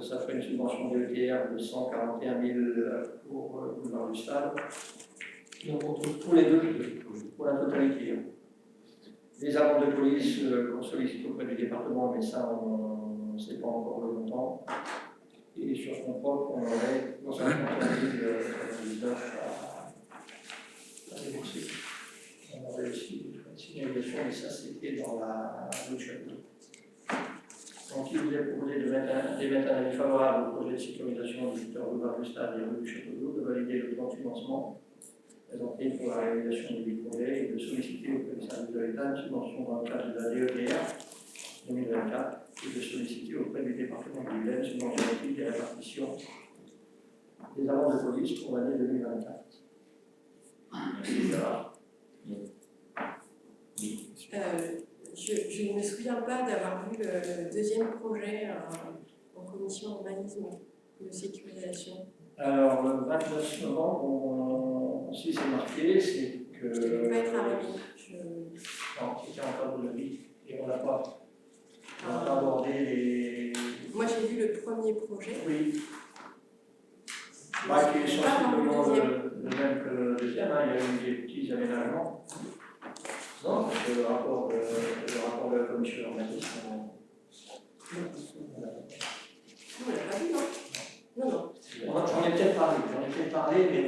Ça ferait une subvention DETR de 141 000 pour le boulevard du Stade. Donc, pour les deux, pour la totalité. Les amendes de police qu'on sollicite auprès du département, mais ça, on ne sait pas encore le montant. Et sur son propre, on aurait 399 à débourser. On aurait aussi une signalisation, mais ça, c'était dans la rue de Château. Donc, il vous est proposé d'émettre un avis favorable au projet de sécurisation du secteur boulevard du Stade et rue du Château d'Eau, de valider le plan de financement présenté pour la réalisation du projet et de solliciter auprès du service de l'État une subvention dans le cadre de la DETR 2024 et de solliciter auprès du département de l'Yvelines une subvention relative des répartitions des amendes de police pour l'année 2024. Merci, Gérard. Je ne me souviens pas d'avoir vu le deuxième projet en commission urbanisme de sécurisation. Alors, le 29 novembre, si c'est marqué, c'est que. Je ne peux pas être arrivé. Non, c'était encore de l'avis. Et on n'a pas abordé les. Moi, j'ai vu le premier projet. Oui. Je Bah, qui est ne sais pas voir le sensiblement deuxième. le même que le deuxième, hein. Il y a eu des petits aménagements. Non, parce que le rapport de la commission urbanisme. On l'a pas vu, non? Non. J'en ai peut-être parlé, mais.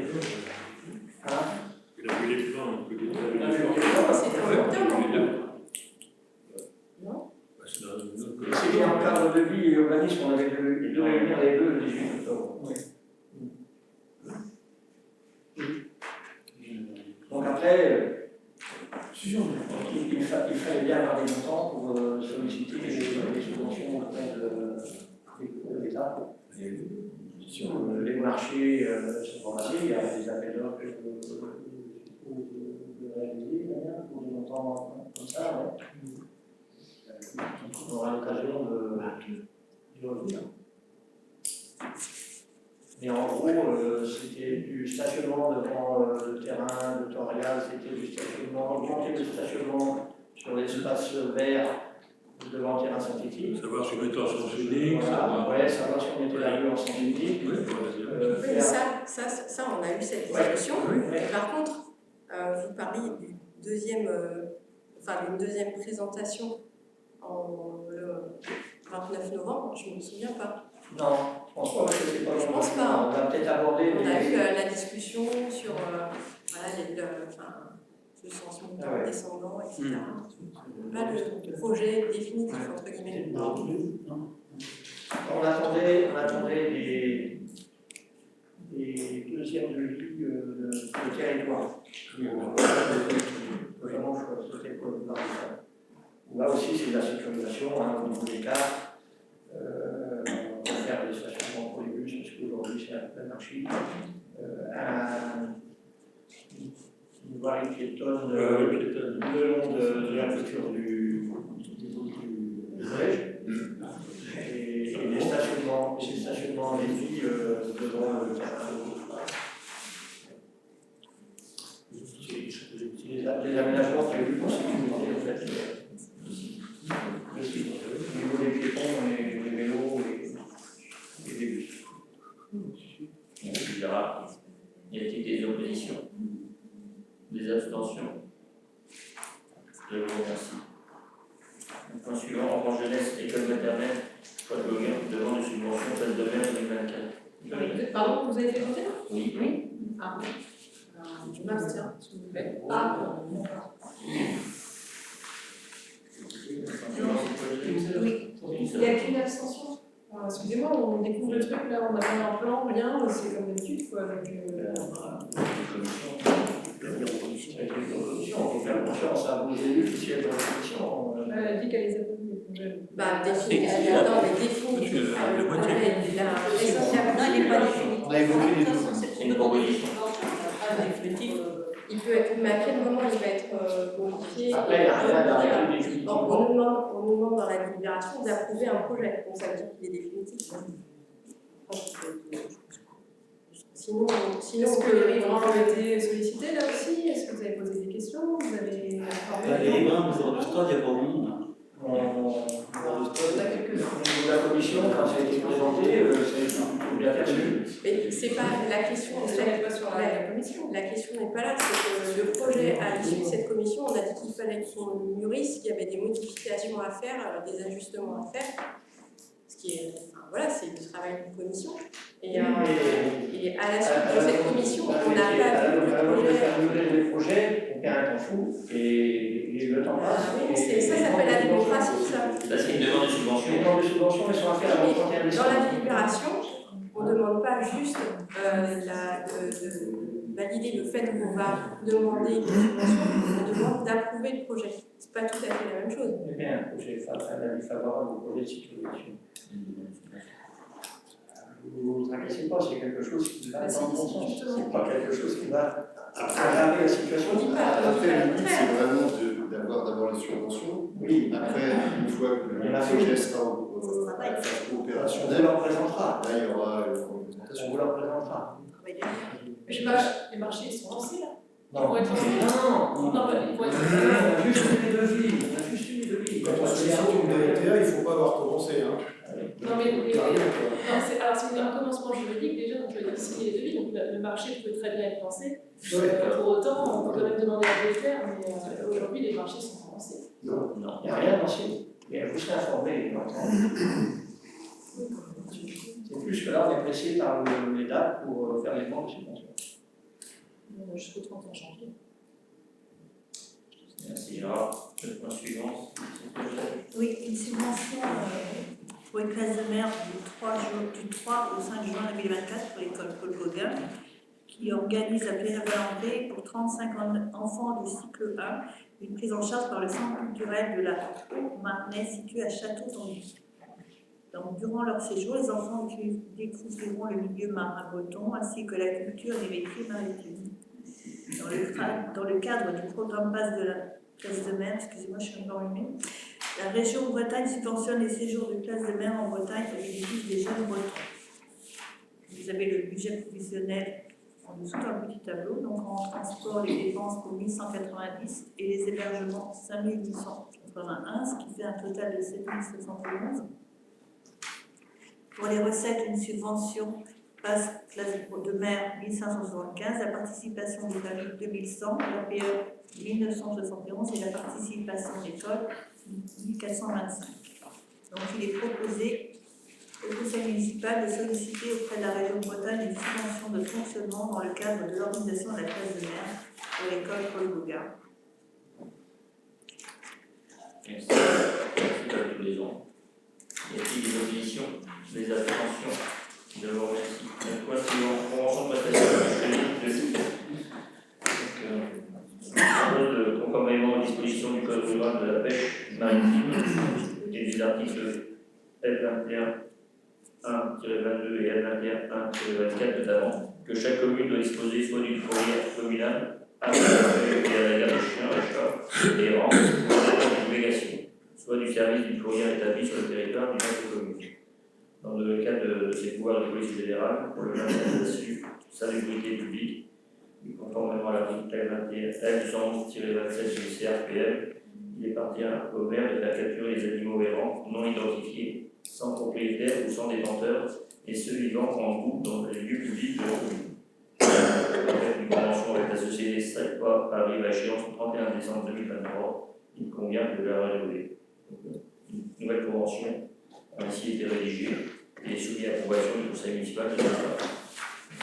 Hein? Il a vu les plans, un peu C'est en octobre. Non? C'est bien en cadre de vie et urbanisme, on avait dû réunir les deux le 18 octobre. Oui. Donc après, il fallait bien avoir des montants pour solliciter les subventions auprès de l'État. Sur les marchés sont passés, il y a des appels d'offres de réaliser, pour des montants comme ça. Ouais. On aura l'occasion de revenir. Mais en gros, c'était du stationnement devant le terrain de Torial, c'était du stationnement, augmenter le stationnement sur l'espace vert devant le terrain synthétique. Savoir si on était en sens unique, Voilà, savoir si on était la rue en sens unique. Oui, ça, on a eu cette discussion. Par contre, vous parliez du deuxième, d'une deuxième présentation le 29 novembre, je ne me souviens pas. Non, je pense pas que c'était pas. Je pense pas. On va peut-être aborder. On a eu la discussion sur, voilà, il y a eu le sens montant, descendant, etc. Pas le projet définitif, entre guillemets. On attendait des deuxièmes devis de territoire. Vraiment, c'était pour le plan. Là aussi, c'est de la sécurisation au niveau des cartes. On va faire des stationnements pour les bus, parce qu'aujourd'hui, c'est un peu anarchique. Une voirie piétonne le long de la clôture du collège. Et des stationnements dédiés devant le terrain. C'est des aménagements prévus pour sécuriser en fait au niveau des piétons et des vélos et des bus. Merci, Gérard. Y a-t-il des oppositions? Des abstentions? Je vous remercie. Le point suivant, enfant jeunesse, école maternelle, choix de logement, demande de subvention, place de mer 2024. Pardon, vous avez fait voter? Oui. Oui. Ah, je m'abstiens, s'il vous plaît. Ah, bon. Oui. Il n'y a qu'une abstention. Alors, excusez-moi, on découvre le truc là, on n'a pas un plan, rien, c'est comme d'habitude quoi. Avec, On peut faire confiance à vos élus qui siègent dans la commission. elle a dit qu'elle les a pas vus, les projets. Définitivement, non, mais définitivement, le projet, la Non, il n'est pas défini. On a évoqué les deux. C'est une proposition. Il peut être, mais à quel moment il va être modifié? Après, il n'y a rien d'arrêté définitif. On nous demande dans la délibération d'approuver un projet, donc ça veut dire qu'il est définitif. Sinon Est-ce que les riverains ont été sollicités là aussi? Est-ce que vous avez posé des questions? Vous avez Les riverains, vous avez l'histoire, il y a pas monde. On a quelques-uns. Au niveau de la commission, quand ça a été présenté, c'est plutôt bien perçu. mais c'est pas la question. Est-ce qu'on n'est pas sur la commission? La question n'est pas là, c'est que le projet, à l'issue de cette commission, on a dit qu'il fallait qu'on le mûrisse, qu'il y avait des modifications à faire, des ajustements à faire. Ce qui est, enfin, voilà, c'est le travail d'une commission. Et à la suite de cette commission, on n'a pas vu Alors, le on veut faire projet. mûrir les projets, aucun temps fou, et le temps passe. Oui, ça s'appelle la démocratie, ça. Là, c'est une demande de subvention. Les demandes de subvention, elles sont à faire avant le 31 Dans décembre. la délibération, on ne demande pas juste de valider le fait qu'on va demander une subvention, on demande d'approuver le projet. C'est pas tout à fait la même chose. Eh bien, un projet un avis favorable au projet de sécurisation. Vous ne vous tracassez pas, c'est quelque chose qui va dans le bon sens. C'est pas quelque chose qui va aggraver la situation. On dit pas, Après, le but, c'est contraire. vraiment d'avoir d'abord les subventions. Oui, Après, une fois que le projet sera à la phase on opérationnelle, vous leur présentera. là, il y aura une On augmentation. vous leur présentera. Les marchés sont lancés là. Non, vont être non, Non, mais ils vont être. on a juste eu les devis. On a juste eu les devis. Quand on sollicite une DLTA, il ne faut pas avoir commencé. Hein. Non, mais alors c'est un commencement juridique déjà, donc il y a signé les devis, donc le marché peut très bien être lancé. Pour autant, on peut quand même demander à le faire, mais aujourd'hui les marchés sont lancés. Non. Il n'y a rien lancé. Et vous serez informés, c'est plus que là, on est pressé par les dates pour faire les demandes de subvention. Jusqu'au 31 janvier. Merci Gérard. Le point suivant. Oui, une subvention pour une classe de merde du 3 au 5 juin 2024 pour l'école Paul Gauguin, qui organise la Pleine Volonté pour 35 enfants du cycle 1, une prise en charge par le centre culturel de la Haute-Marnais situé à Château-Tondy. Donc, durant leur séjour, les enfants découvriront le milieu marin-breton ainsi que la culture des métiers maritimes. Dans le cadre du programme base de la classe de mer, excusez-moi, je suis un peu enrhumée, la région Bretagne subventionne les séjours de classe de mer en Bretagne au bénéfice des jeunes bretons. Vous avez le budget provisionnel en dessous dans le petit tableau, donc en transport, les dépenses pour 1190 et les hébergements 5881, ce qui fait un total de 7711. Pour les recettes, une subvention passe classe de mer 1575, la participation des familles 2100, l'APE 1971 et la participation d'école 1425. Donc il est proposé au conseil municipal de solliciter auprès de la région Bretagne une subvention de fonctionnement dans le cadre de l'organisation de la classe de mer pour l'école Paul Gauguin. Merci. Merci à tous les ans. Y a-t-il des oppositions, des abstentions? Je vous remercie. Le point suivant, convention de prestation de conformément aux dispositions du Code rural de la pêche maritime et des articles L21 1-22 et L21 1-24 notamment, que chaque commune doit disposer soit d'une fourrière communale à la et à la gare des chiens, des chats et des rangs pour des obligations, soit du service d'une fourrière établie sur le territoire d'une autre commune. Dans le cadre de ses pouvoirs de police fédérale, pour le maintien de la salubrité publique, conformément à l'article L211-27 du CRPM, il appartient au maire de faire capturer les animaux errants non identifiés, sans propriétaire ou sans détenteur, et ceux vivant en groupe dans les lieux publics de la commune. Une convention avec la société Streppa arrive à échéance le 31 décembre 2023. Il convient de la rénover. Une nouvelle convention a ainsi été rédigée et soumise à l'approbation du conseil municipal de l'État.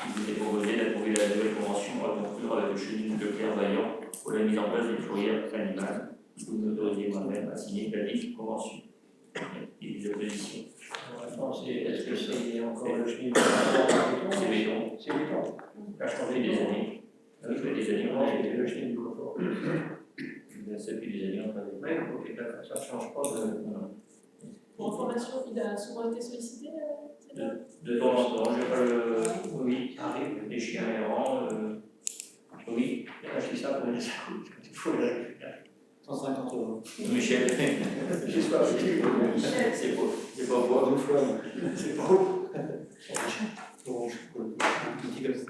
Il vous est proposé d'approuver la nouvelle convention à conclure avec le chenil de Claire Vaillant pour la mise en place d'une fourrière animale. Vous m'autorisez moi-même à signer la dite convention. Et des oppositions. Est-ce que c'est encore le chenil? C'est béton. C'est béton. Ça fait des années. Oui, ça fait des années. Non, c'était le chenil du confort. Ça fait des années, on travaille. Oui, ok, d'accord, ça ne change pas de. Pour information, il a souvent été sollicité, de temps en temps, j'ai pas le. Oui, ça arrive, des chiens errants. Oui, Il a acheté ça pour les sacs, il faut les récupérer. 150 €. Michel. J'espère que C'est beau, c'est pas beau. Une fois, c'est beau. orange, un petit comme ça.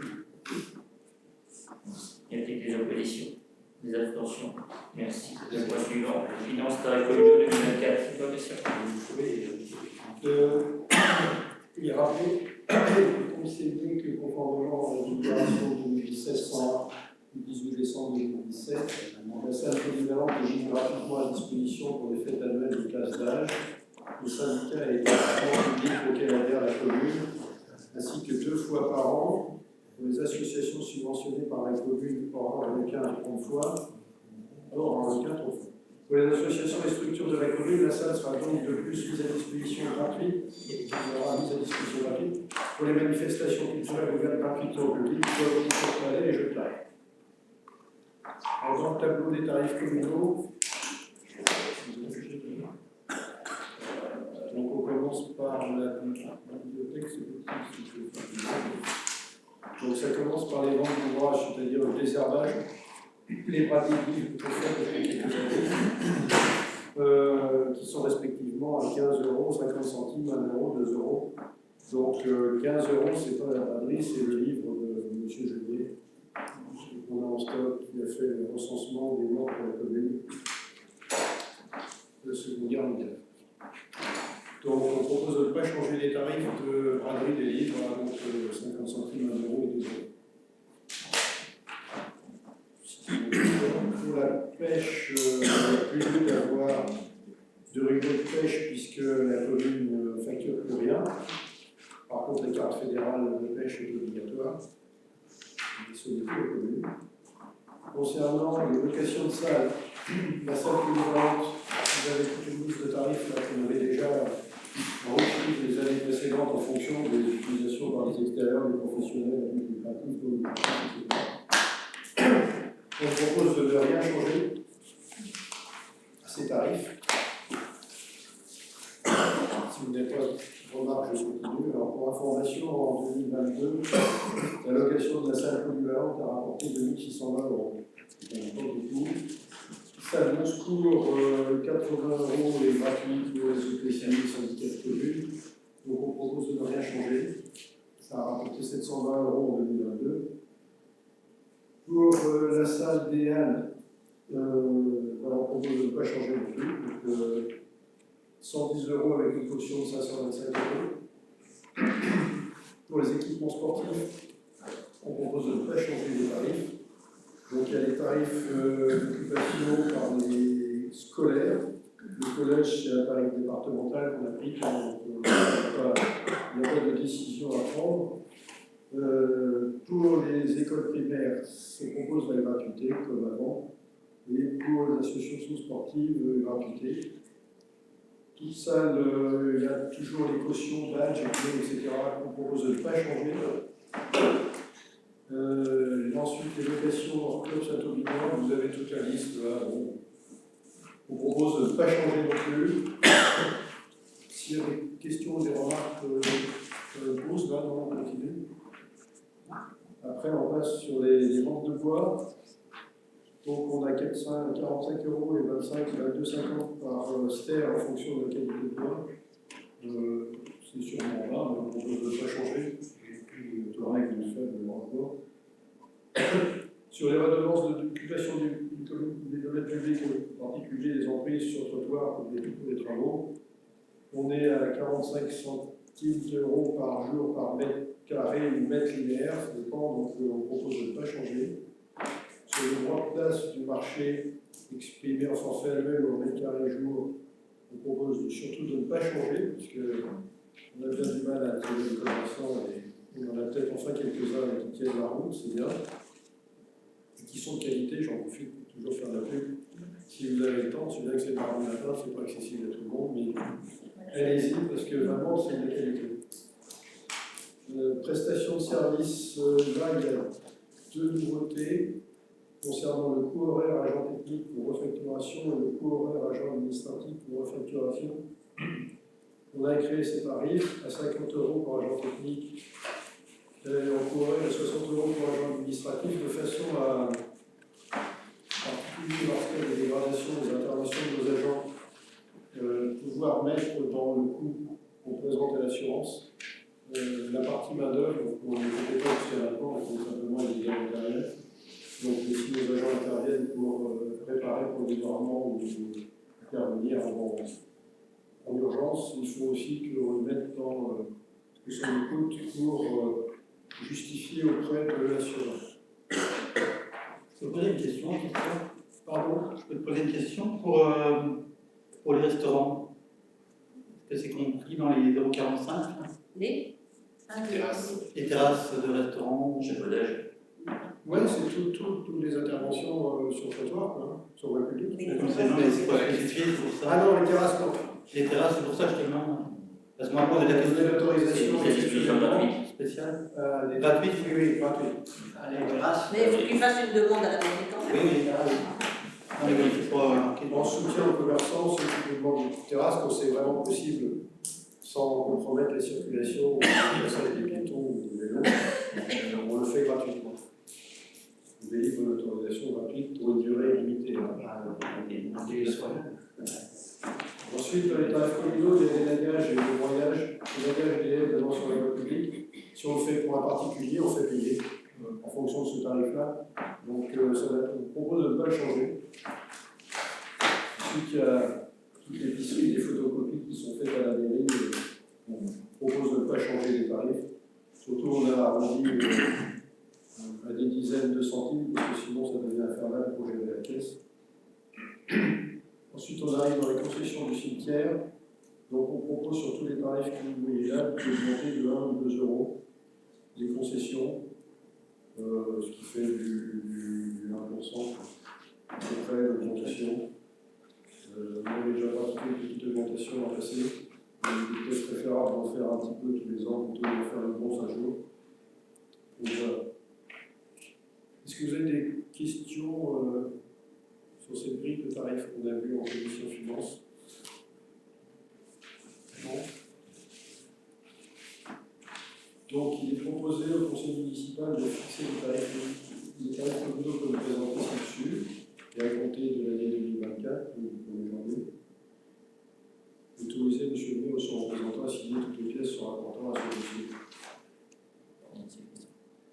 Y a-t-il des oppositions, des abstentions? Merci. Le point suivant, finance de la commune 2024, c'est pas question. Il rappelait, comme c'est dit que conformément à la déclaration 2017 du 18 décembre 2017, la salle polyvalente est mise gratuitement à disposition pour les fêtes annuelles de classe d'âge. Le syndicat est également public auquel adhère la commune, ainsi que 2 fois par an pour les associations subventionnées par la commune hors américain à 30 fois. Pour les associations et structures de la commune, la salle sera donc de plus mise à disposition gratuite. Il y aura mise à disposition gratuite pour les manifestations culturelles ouvertes gratuitement au public, comme les fêtes et les jeux de taille. Dans le tableau des tarifs communaux, donc on commence par la bibliothèque, donc ça commence par les ventes d'ouvrages, c'est-à-dire le désherbage, les pratiques pour faire depuis quelques années, qui sont respectivement à 15 €, 50 centimes, 1 €, 2 €. Donc 15 €, c'est pas la braderie, c'est le livre de M. Juliet, qu'on a en stock, qui a fait le recensement des morts pour la commune de Seconde Guerre mondiale. Donc on propose de ne pas changer les tarifs de braderie des livres à donc 50 centimes, 1 € et 2 €. Pour la pêche, il n'y a plus lieu d'avoir de rideau de pêche puisque la commune ne facture plus rien. Par contre, la carte fédérale de pêche est obligatoire. C'est de la commune. Concernant les locations de salles, la salle polyvalente, vous avez toute une liste de tarifs là, qu'on avait déjà enrichi les années précédentes en fonction des utilisations par les extérieurs, les professionnels, les pratiques, etc. On propose de ne rien changer à ces tarifs. Si vous n'avez pas de remarques, je continue. Alors, pour information, en 2022, la location de la salle polyvalente a rapporté 2620 €. Donc, pas beaucoup. Salle Monscourt, 80 € et gratuite pour les EPCI, syndicats de communes. Donc, on propose de ne rien changer. Ça a rapporté 720 € en 2022. Pour la salle des Halles, on propose de ne pas changer non plus. Donc, 110 € avec une caution de 525 €. Pour les équipements sportifs, on propose de ne pas changer les tarifs. Donc il y a les tarifs d'occupation par les scolaires. Le collège, c'est un tarif départemental qu'on applique, donc il n'y a pas de décision à prendre. Pour les écoles primaires, on propose la gratuité, comme avant. Et pour les associations sportives, gratuité. Toute salle, il y a toujours les cautions, badges, etc. qu'on propose de ne pas changer. Ensuite, les locations hors club Château-Guinan, vous avez toute la liste là. Bon. On propose de ne pas changer non plus. S'il y a des questions ou des remarques, pose là, on continue. Après, on passe sur les ventes de bois. Donc, on a 45 € et 22,50 par ster en fonction de la qualité de bois. C'est sûrement bas, mais on propose de ne pas changer. Et puis, de règle de faible rapport. Sur les redevances d'occupation des domaines publics, en particulier des emprises sur trottoir pour les travaux, on est à 45 centimes d'euros par jour par mètre carré ou mètre linéaire, ça dépend, donc on propose de ne pas changer. Sur le droit de place du marché exprimé en forfait annuel ou en mètre carré jour, on propose surtout de ne pas changer, puisqu'on a bien du mal à trouver les commerçants et on en a peut-être enfin quelques-uns qui tiennent la route, c'est bien. Et qui sont de qualité, j'en profite pour toujours faire la pub. Si vous avez le temps, c'est bien que c'est mardi matin, c'est pas accessible à tout le monde, mais allez-y parce que vraiment c'est de la qualité. Prestation de service, là il y a 2 nouveautés concernant le coût horaire agent technique pour refacturation et le coût horaire agent administratif pour refacturation. On a créé ces tarifs à 50 € pour agent technique, encouragé à 60 € pour agent administratif, de façon à, particulier lorsqu'il y a des dégradations des interventions de nos agents, pouvoir mettre dans le coût qu'on présente à l'assurance la partie main-d'œuvre pour les compétences jusqu'à maintenant, et pour simplement les dégâts matériels. Donc, si nos agents interviennent pour préparer provisoirement ou intervenir en urgence, il faut aussi qu'on le mette dans ce que ça nous coûte pour justifier auprès de l'assurance. Je peux te poser une question, Christophe? Pardon, je peux te poser une question pour les restaurants. Est-ce que c'est compris dans les 0,45? Les Les terrasses de restaurants? Échafaudage. Oui, c'est toutes les interventions sur le trottoir, quoi, sur voie publique. Comme c'est non, mais c'est quoi spécifié, c'est pour ça? Ah non, les terrasses, non. Les terrasses, c'est pour ça que je te demande. Parce que moi, on a la question de l'autorisation C'est distribution gratuite. spéciale. Gratuite, oui, gratuite. Les terrasses. Mais il faut qu'il fasse une demande à la compétence. Oui, oui, non, mais comme c'est pas. En soutien aux commerçants, ceux qui demandent une terrasse, quand c'est vraiment possible, sans compromettre la circulation, ou des piétons ou des vélos, on le fait gratuitement. On délivre une autorisation gratuite pour une durée limitée. Ensuite, dans les tarifs communaux, il y a des lagages et des broyages. Les lagages et les aides sur la voie publique. Si on le fait pour un particulier, on fait payer en fonction de ce tarif-là. Donc, on propose de ne pas le changer. Ensuite, il y a toutes les épiceries et les photocopies qui sont faites à la mairie. On propose de ne pas changer les tarifs. Surtout, on a arrondi à des dizaines de centimes, parce que sinon, ça devient infernal pour gérer la caisse. Ensuite, on arrive dans les concessions du cimetière. Donc, on propose sur tous les tarifs que vous voyez là d'augmenter de 1 ou 2 € les concessions, ce qui fait du 1% à peu près d'augmentation. On avait déjà pratiqué une petite augmentation l'an passé. Il est peut-être préférable d'en faire un petit peu tous les ans plutôt que d'en faire une grosse un jour. Donc voilà. Est-ce que vous avez des questions sur cette grille de tarifs qu'on a vue en commission finance? Non. Donc, il est proposé au conseil municipal de fixer les tarifs communaux que vous présentez ci-dessus, et à compter de l'année 2024, ou du 1er janvier. Autoriser M. le maire ou son représentant à signer toutes les pièces se rapportant à ce dossier.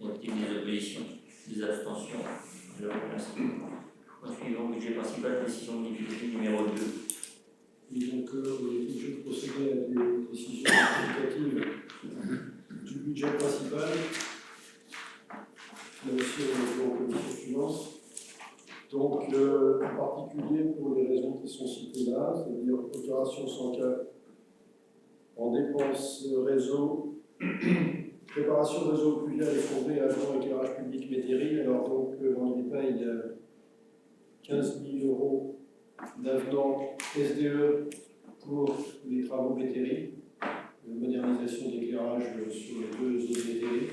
Y a-t-il des oppositions, des abstentions? Je vous remercie. Suivant budget principal, décision de difficulté numéro 2. Et donc, on est obligé de procéder à des décisions applicatives du budget principal. Là aussi, on est en commission finance. Donc, en particulier pour les raisons qui sont citées là, c'est-à-dire opération 104 en dépenses réseau, préparation réseau pluvial et fondé à éclairage public métairie. Alors, donc, dans les détails, il y a 15 000 € d'avenant SDE pour les travaux métairie, modernisation d'éclairage sur les 2 zones métairie,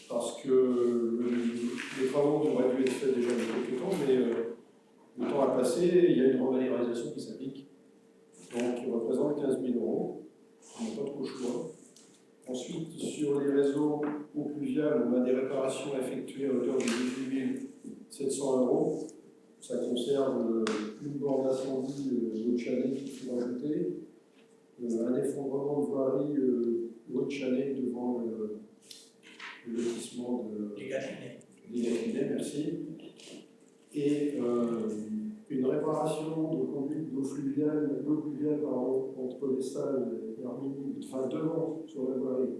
parce que les travaux auraient dû être faits déjà il y a quelques temps, mais le temps a passé, il y a une revalorisation qui s'applique, donc il représente 15 000 €, on n'a pas trop le choix. Ensuite, sur les réseaux eau pluviale, on a des réparations effectuées à hauteur de 18 700 €. Ça conserve une borne d'incendie de chalet qu'il faut rajouter, un effondrement de voirie de chalet devant le lotissement des Gatinais, merci. Et une réparation de conduite d'eau pluviale entre les salles et Hermini, enfin devant sur la voirie,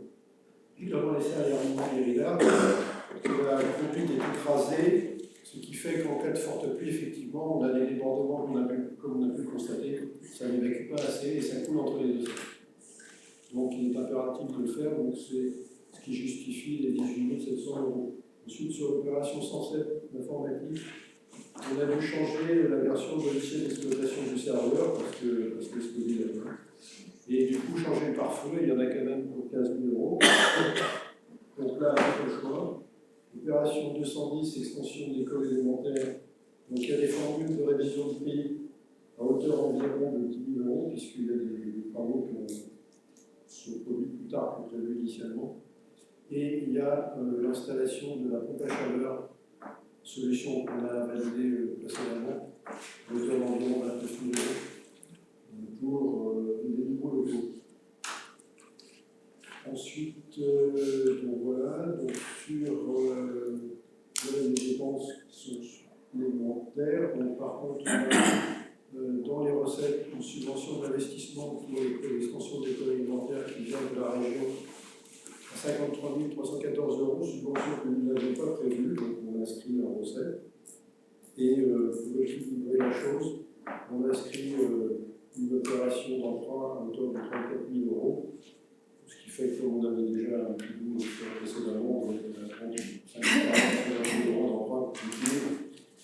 devant les salles Hermini et Rivard. La conduite est écrasée. Ce qui fait qu'en cas de forte pluie, effectivement, on a des débordements comme on a pu le constater, ça n'évacue pas assez et ça coule entre les deux. Donc il est impératif de le faire, donc c'est ce qui justifie les 18 700 €. Ensuite, sur l'opération 107 informatique, on a dû changer la version de logiciel d'exploitation du serveur parce que c'est obligatoire. Et du coup, changer le pare-feu, il y en a quand même pour 15 000 €. Donc là, on n'a pas le choix. Opération 210, extension de l'école élémentaire. Donc il y a des formules de révision de prix à hauteur environ de 10 000 €, puisqu'il y a des travaux qui sont produits plus tard que prévu initialement. Et il y a l'installation de la pompe à chaleur, solution qu'on a validée précédemment, à hauteur d'environ 29 000 € pour des nouveaux locaux. Ensuite, donc voilà, donc sur les dépenses qui sont supplémentaires, donc par contre, dans les recettes, une subvention d'investissement pour l'extension des écoles élémentaires qui vient de la région à 53 314 €, subvention que nous n'avions pas prévue, donc on inscrit en recette. Et pour équilibrer la chose, on inscrit une opération d'emprunt à hauteur de 34 000 €, ce qui fait que, comme on avait déjà un petit bout précédemment, on a 35 000 € d'emprunt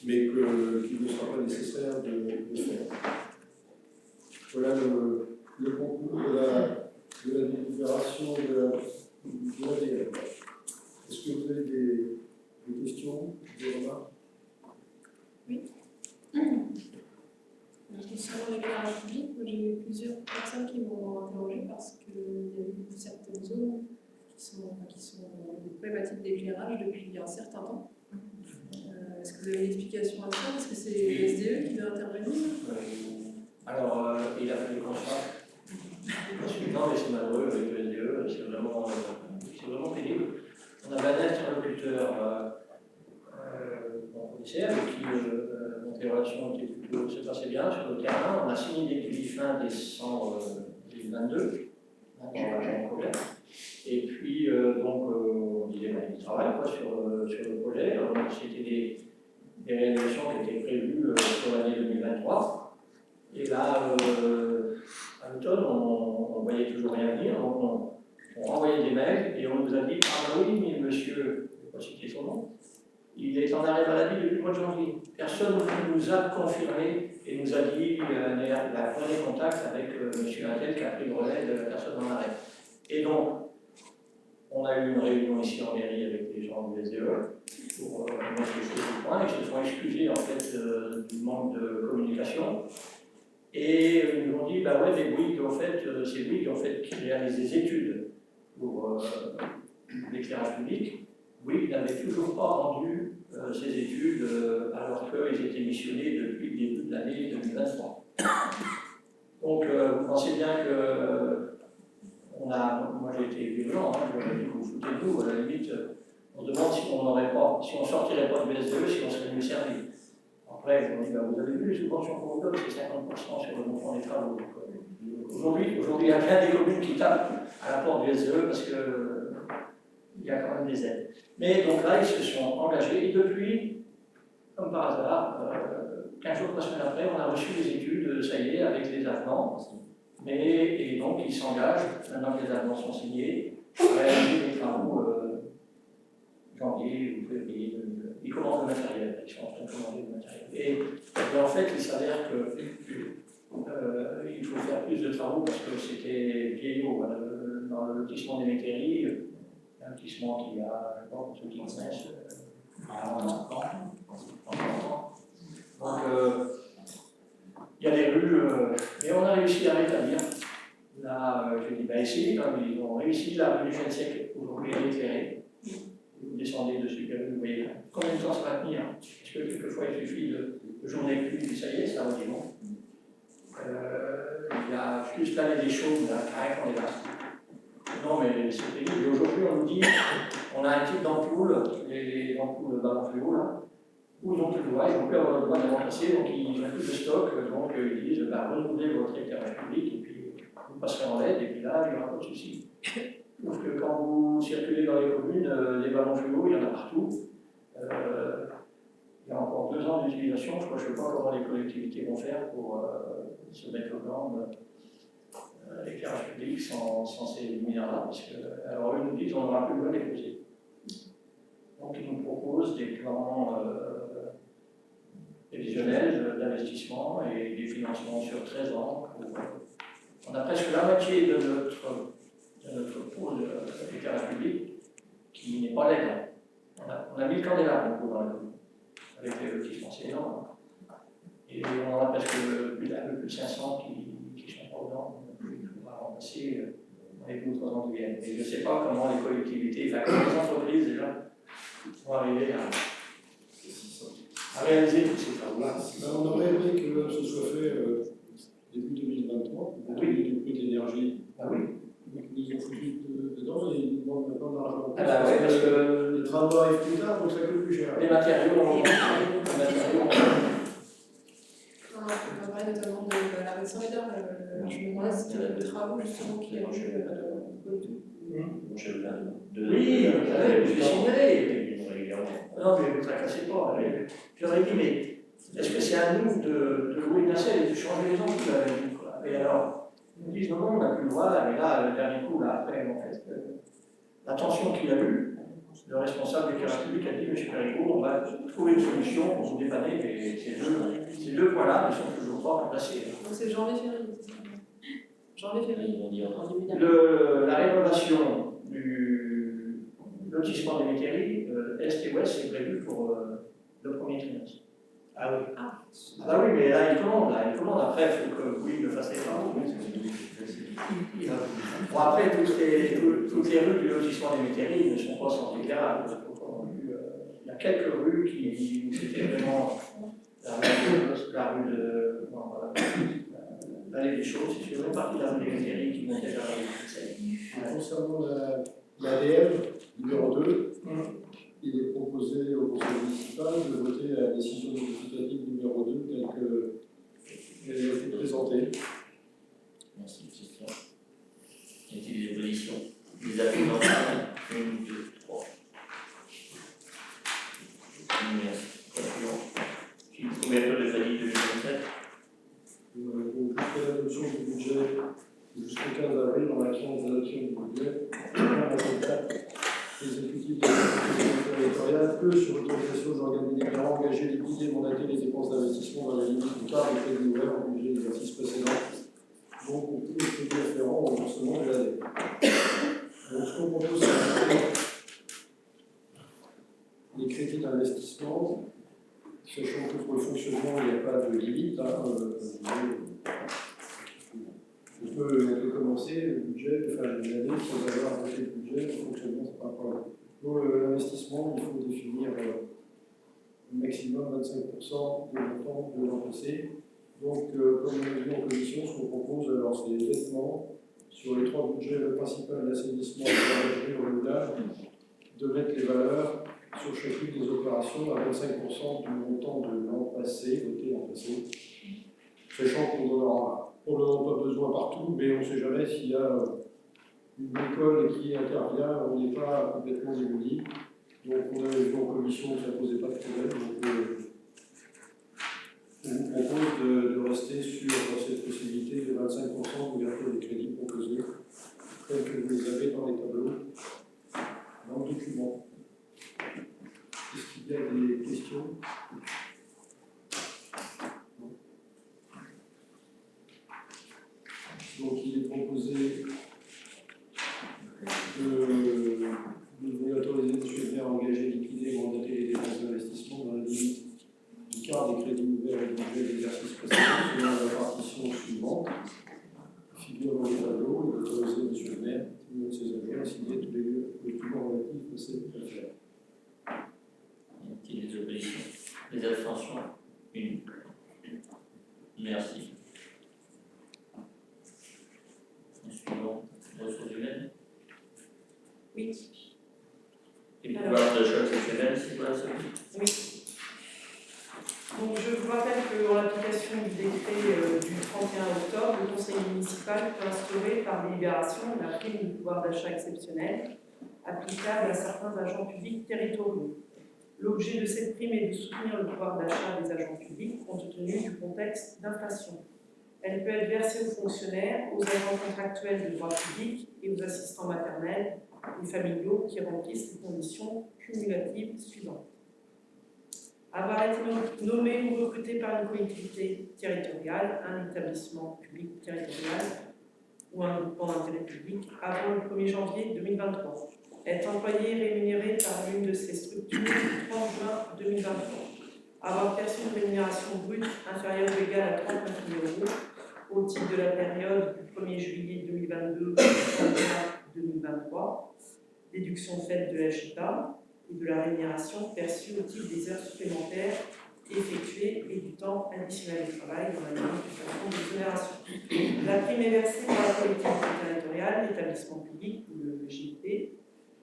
mais qu'il ne sera pas nécessaire de faire. Voilà le concours de la délibération de l'ADL. Est-ce que vous avez des questions, des remarques? Oui. Concernant l'éclairage public, j'ai eu plusieurs personnes qui m'ont interrogé parce qu'il y a eu certaines zones qui sont des problématiques d'éclairage depuis un certain temps. Est-ce que vous avez une explication à ça? Est-ce que c'est le SDE qui doit intervenir? Alors, il a fallu qu'on soit consultant, mais c'est malheureux avec le SDE, c'est vraiment pénible. On avait un interlocuteur policier avec qui notre relation se passait bien sur le terrain. On a signé depuis fin décembre 2022, dans le projet. Et puis, on disait qu'il travaille sur le projet. C'était des réalisations qui étaient prévues pour l'année 2023. Et là, à l'automne, on ne voyait toujours rien venir. Donc, on renvoyait des mails et on nous a dit: ah oui, mais monsieur, je ne vais pas citer son nom, il est en arrêt maladie depuis le mois de janvier. Personne ne nous a confirmé et nous a dit prenez contact avec monsieur Intel qui a pris le relais de la personne en arrêt. Et donc, on a eu une réunion ici en mairie avec les gens du SDE pour mettre les choses au point. Ils se sont excusés en fait du manque de communication. Et ils nous ont dit: bah ouais, mais oui, en fait, c'est lui qui réalise des études pour l'éclairage public. Oui, il n'avait toujours pas rendu ses études alors qu'ils étaient missionnés depuis le début de l'année 2023. Donc, vous pensez bien que moi j'ai été violent, je dit: vous foutez de nous, à la limite, on se demande si on sortirait pas du SDE, si on serait mieux servi. Après, on dit: bah, vous avez vu les subventions qu'on vous donne, c'est 50% sur le montant des travaux. Aujourd'hui, il y a bien des communes qui tapent à la porte du SDE parce qu'il y a quand même des aides. Mais donc là, ils se sont engagés et depuis, comme par hasard, 15 jours, 3 semaines après, on a reçu les études, ça y est, avec les avenants. Et donc, ils s'engagent, maintenant que les avenants sont signés, à réaliser les travaux janvier ou février 2022. Ils commandent le matériel, ils sont en train de commander le matériel. Et en fait, il s'avère qu'il faut faire plus de travaux parce que c'était vieillot. Dans le lotissement des Métairies, un lotissement qui a, je pense, ceux qui connaissent, 40 ans. Donc, il y a des rues, mais on a réussi à rétablir. Là, j'ai dit: bah, essayez, ils ont réussi. La rue du Chêne Sec, aujourd'hui, elle est éclairée. Vous descendez dessus, vous voyez combien de temps ça va tenir. Parce que quelquefois, il suffit de journée de pluie, puis ça y est, ça redit bon. Il y a juste là des chaumes, là, carré qu'on est là. Non, mais c'est pénible. Et aujourd'hui, on nous dit: on a un type d'ampoule, les ampoules ballon fluo, là, où ils n'ont plus le droit, ils n'ont plus le droit de remplacer, donc ils n'ont plus de stock, donc ils disent: renouvelez votre éclairage public, et puis vous passerez en LED, et puis là, il n'y aura pas de souci. Sauf que quand vous circulez dans les communes, les ballons fluo, il y en a partout. Il y a encore 2 ans d'utilisation, je ne sais pas comment les collectivités vont faire pour se mettre aux normes l'éclairage public sans ces lumières-là, parce que, alors eux nous disent: on n'aura plus besoin de les poser. Donc ils nous proposent des plans prévisionnels d'investissement et des financements sur 13 ans. On a presque la moitié de notre pôle d'éclairage public qui n'est pas légal. On a 1000 candélabres dans la commune, avec les lotissements seniors. Et on en a presque un peu plus de 500 qui sont pas aux normes. va remplacer dans les 2 ou 3 ans qui viennent. Et je ne sais pas comment les collectivités, enfin comment les entreprises déjà, vont arriver à réaliser tous ces travaux. On aurait aimé que ce soit fait début 2023, pour donner du prix de l'énergie. Ah oui. Donc ils ont foutu dedans et ils nous demandent maintenant d'argent. Ah bah ouais, parce que les travaux arrivent plus tard, donc ça coûte plus cher. les matériaux, On va parler notamment de la rue de Saint-Médard. Je me demandais si c'était le travaux justement qui est en jeu oui, je suis signalé. Non, mais ne vous tracassez pas. J'aurais dit, mais est-ce que c'est à nous de louer une nacelle et de changer les angles? Et alors, ils me disent non, on n'a plus le droit, mais là, le dernier coup, là, après, en fait, l'attention qu'il a eue, le responsable du terrain public a dit, M. Péricot, on va trouver une solution pour vous dépanner, mais ces deux points-là ne sont toujours pas remplacés. Donc c'est janvier-février, c'est ça? Janvier-février, en début d'année. La rénovation du lotissement des métairies, Est et Ouest, c'est prévu pour le premier trimestre. Ah oui. Ah bah oui, mais là, il commande. Après, il faut que oui, il le fasse les travaux. Bon, après, toutes les rues du lotissement des métairies ne sont pas sans éclairage. Il y a quelques rues qui c'était vraiment la rue de. Non, voilà. L'allée des choses, c'est sur une partie de la rue des métairies qui montait vers la rue de Seine. Concernant l'ADM numéro 2, il est proposé au conseil municipal de voter la décision modificative numéro 2 telle qu'elle a été présentée. Merci, question. Y a-t-il des oppositions? Les affluents, 1, 2, 3. Merci. Qui couverture de crédit 2027? Donc, jusqu'à l'adoption du budget, jusqu'au 15 avril, en l'action des adoptions du budget, l'exécutif de la territoriale peut, sur autorisation de l'organe délibérant, engager, liquider et mandater les dépenses d'investissement dans la limite du quart des crédits ouverts au budget de l'exercice précédent, donc pour tous les crédits afférents au remboursement de l'année. Donc, ce qu'on propose, c'est les crédits d'investissement, sachant que pour le fonctionnement, il n'y a pas de limite. On peut commencer le budget, enfin l'année, sans avoir voté le budget, le fonctionnement, c'est pas un problème. Pour l'investissement, il faut définir au maximum 25% du montant de l'an passé. Donc, comme on l'a vu en commission, ce qu'on propose, alors c'est nettement, sur les 3 budgets, le principal, l'assainissement et l'énergie renouvelable, de mettre les valeurs sur chacune des opérations à 25% du montant de l'an passé, voté l'an passé, sachant qu'on en aura probablement pas besoin partout, mais on ne sait jamais s'il y a une école qui intervient, on n'est pas complètement démuni. Donc on avait vu en commission que ça ne posait pas de problème, donc on vous propose de rester sur cette possibilité de 25% d'ouverture des crédits proposés, tels que vous les avez dans les tableaux, dans le document. Est-ce qu'il y a des questions? Donc il est proposé de vous autoriser M. le maire à engager, liquider et mandater les dépenses d'investissement dans la limite du quart des crédits ouverts et du budget de l'exercice précédent selon la partition suivante. Figure dans le tableau, il est autorisé M. le maire, tout de ses agents, à signer tous les documents relatifs à cette affaire. Y a-t-il des oppositions? Les abstentions? 1. Merci. Suivant, ressources humaines. Oui. Et le pouvoir de choc exceptionnel, c'est quoi ça? Oui. Donc je vous rappelle qu'en l'application du décret du 31 octobre, le conseil municipal peut instaurer par délibération la prime du pouvoir d'achat exceptionnel applicable à certains agents publics territoriaux. L'objet de cette prime est de soutenir le pouvoir d'achat des agents publics compte tenu du contexte d'inflation. Elle peut être versée aux fonctionnaires, aux agents contractuels de droit public et aux assistants maternels et familiaux qui remplissent les conditions cumulatives suivantes. Avoir été nommé ou recruté par une collectivité territoriale, un établissement public territorial ou un groupement d'intérêt public avant le 1er janvier 2023. Être employé et rémunéré par l'une de ces structures le 30 juin 2023. Avoir perçu une rémunération brute inférieure ou égale à 39 000 € au titre de la période du 1er juillet 2022 au 31 2023, déduction faite de la JPA et de la rémunération perçue au titre des heures supplémentaires effectuées et du temps additionnel de travail dans la limite du plafond d'exonération. La prime est versée par la collectivité territoriale, l'établissement public ou le GIP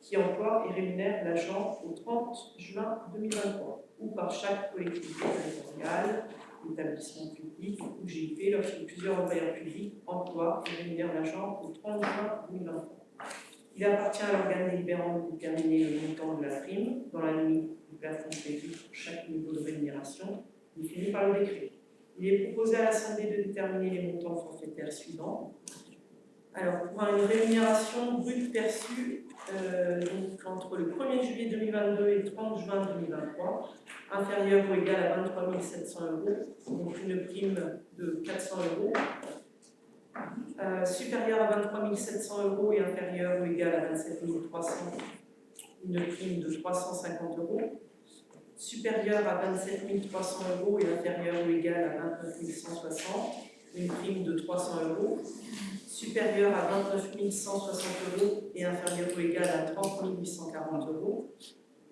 qui emploie et rémunère l'agent au 30 juin 2023 ou par chaque collectivité territoriale, l'établissement public ou GIP lorsque plusieurs employeurs publics emploient et rémunèrent l'agent au 30 juin 2023. Il appartient à l'organe délibérant de déterminer le montant de la prime dans la limite du plafond prévu pour chaque niveau de rémunération défini par le décret. Il est proposé à l'Assemblée de déterminer les montants forfaitaires suivants. Alors, pour une rémunération brute perçue donc entre le 1er juillet 2022 et le 30 juin 2023, inférieure ou égale à 23 700 €, donc une prime de 400 €, supérieure à 23 700 € et inférieure ou égale à 27 300, une prime de 350 €, supérieure à 27 300 € et inférieure ou égale à 29 160, une prime de 300 €, supérieure à 29 160 € et inférieure ou égale à 30 840 €,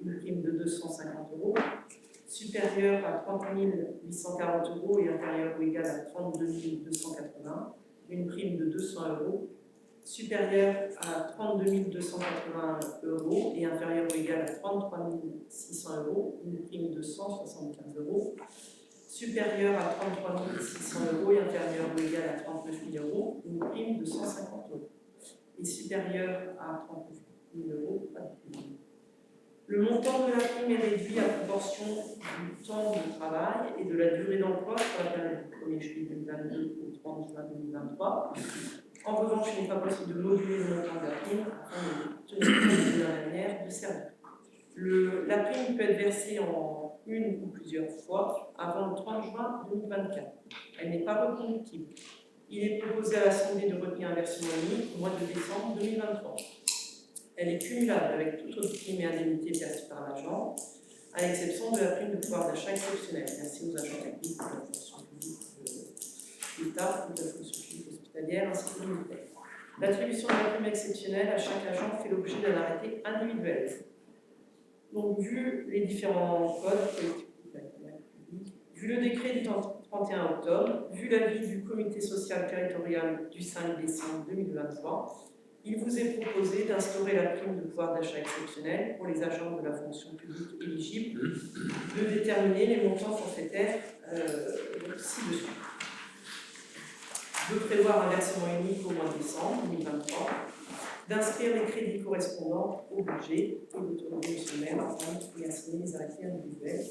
une prime de 250 €, supérieure à 30 840 € et inférieure ou égale à 32 280, une prime de 200 €, supérieure à 32 280 € et inférieure ou égale à 33 600 €, une prime de 175 €, supérieure à 33 600 € et inférieure ou égale à 39 000 €, une prime de 150 €, et supérieure à 39 000 €, pas de prime. Le montant de la prime est réduit à proportion du temps de travail et de la durée d'emploi sur la période du 1er juillet 2022 au 30 juin 2023. En revanche, il n'est pas possible de moduler le montant de la prime afin de tenir compte de la manière de servir. La prime peut être versée en une ou plusieurs fois avant le 30 juin 2024. Elle n'est pas reconductible. Il est proposé à l'Assemblée de retenir un versement unique au mois de décembre 2023. Elle est cumulable avec toute autre prime et indemnité perçue par l'agent, à l'exception de la prime de pouvoir d'achat exceptionnelle. Merci aux agents techniques de la fonction publique de l'État, de la fonction publique hospitalière ainsi que militaire. L'attribution de la prime exceptionnelle à chaque agent fait l'objet d'un arrêté individuel. Donc, vu les différents codes, vu le décret du 31 octobre, vu l'avis du comité social territorial du 5 décembre 2023, il vous est proposé d'instaurer la prime de pouvoir d'achat exceptionnel pour les agents de la fonction publique éligibles, de déterminer les montants forfaitaires ci-dessus, de prévoir un versement unique au mois de décembre 2023, d'inscrire les crédits correspondants au budget et d'autoriser le maire afin d'y assigner les arrêtés individuels.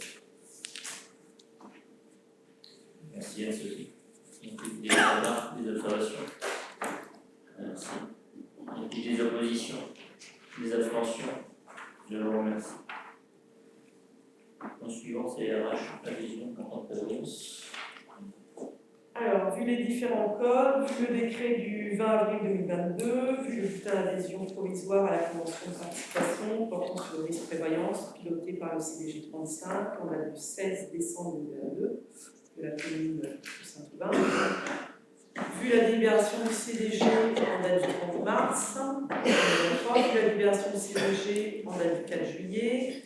Merci Anne-Sophie. Des remarques, des observations? Merci. Y a-t-il des oppositions? Des abstentions? Je vous remercie. En suivant, c'est RH, la vision en présence. Alors, vu les différents codes, vu le décret du 20 avril 2022, vu le bulletin d'adhésion provisoire à la convention de participation portant sur le risque prévoyance piloté par le CDG 35 en date du 16 décembre 2022 de la commune de Saint-Aubin, vu la délibération du CDG en date du 30 mars 2023, vu la délibération du CDG en date du 4 juillet,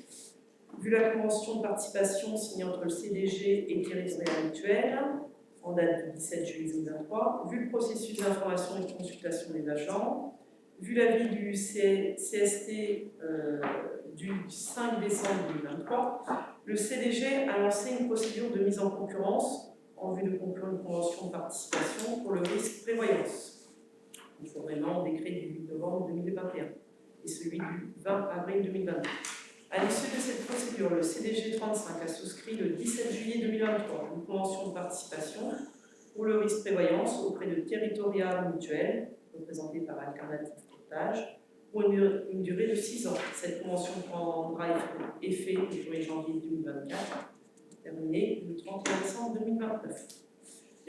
vu la convention de participation signée entre le CDG et Territorial Mutuel en date du 17 juillet 2023, vu le processus d'information et de consultation des agents, vu l'avis du CST du 5 décembre 2023, le CDG a lancé une procédure de mise en concurrence en vue de conclure une convention de participation pour le risque prévoyance, conformément au décret du 8 novembre 2021 et celui du 20 avril 2022. À l'issue de cette procédure, le CDG 35 a souscrit le 17 juillet 2023 une convention de participation pour le risque prévoyance auprès de Territorial Mutuel, représenté par Alternative Portage, pour une durée de 6 ans. Cette convention prendra effet le 1er janvier 2024, terminée le 31 décembre 2029.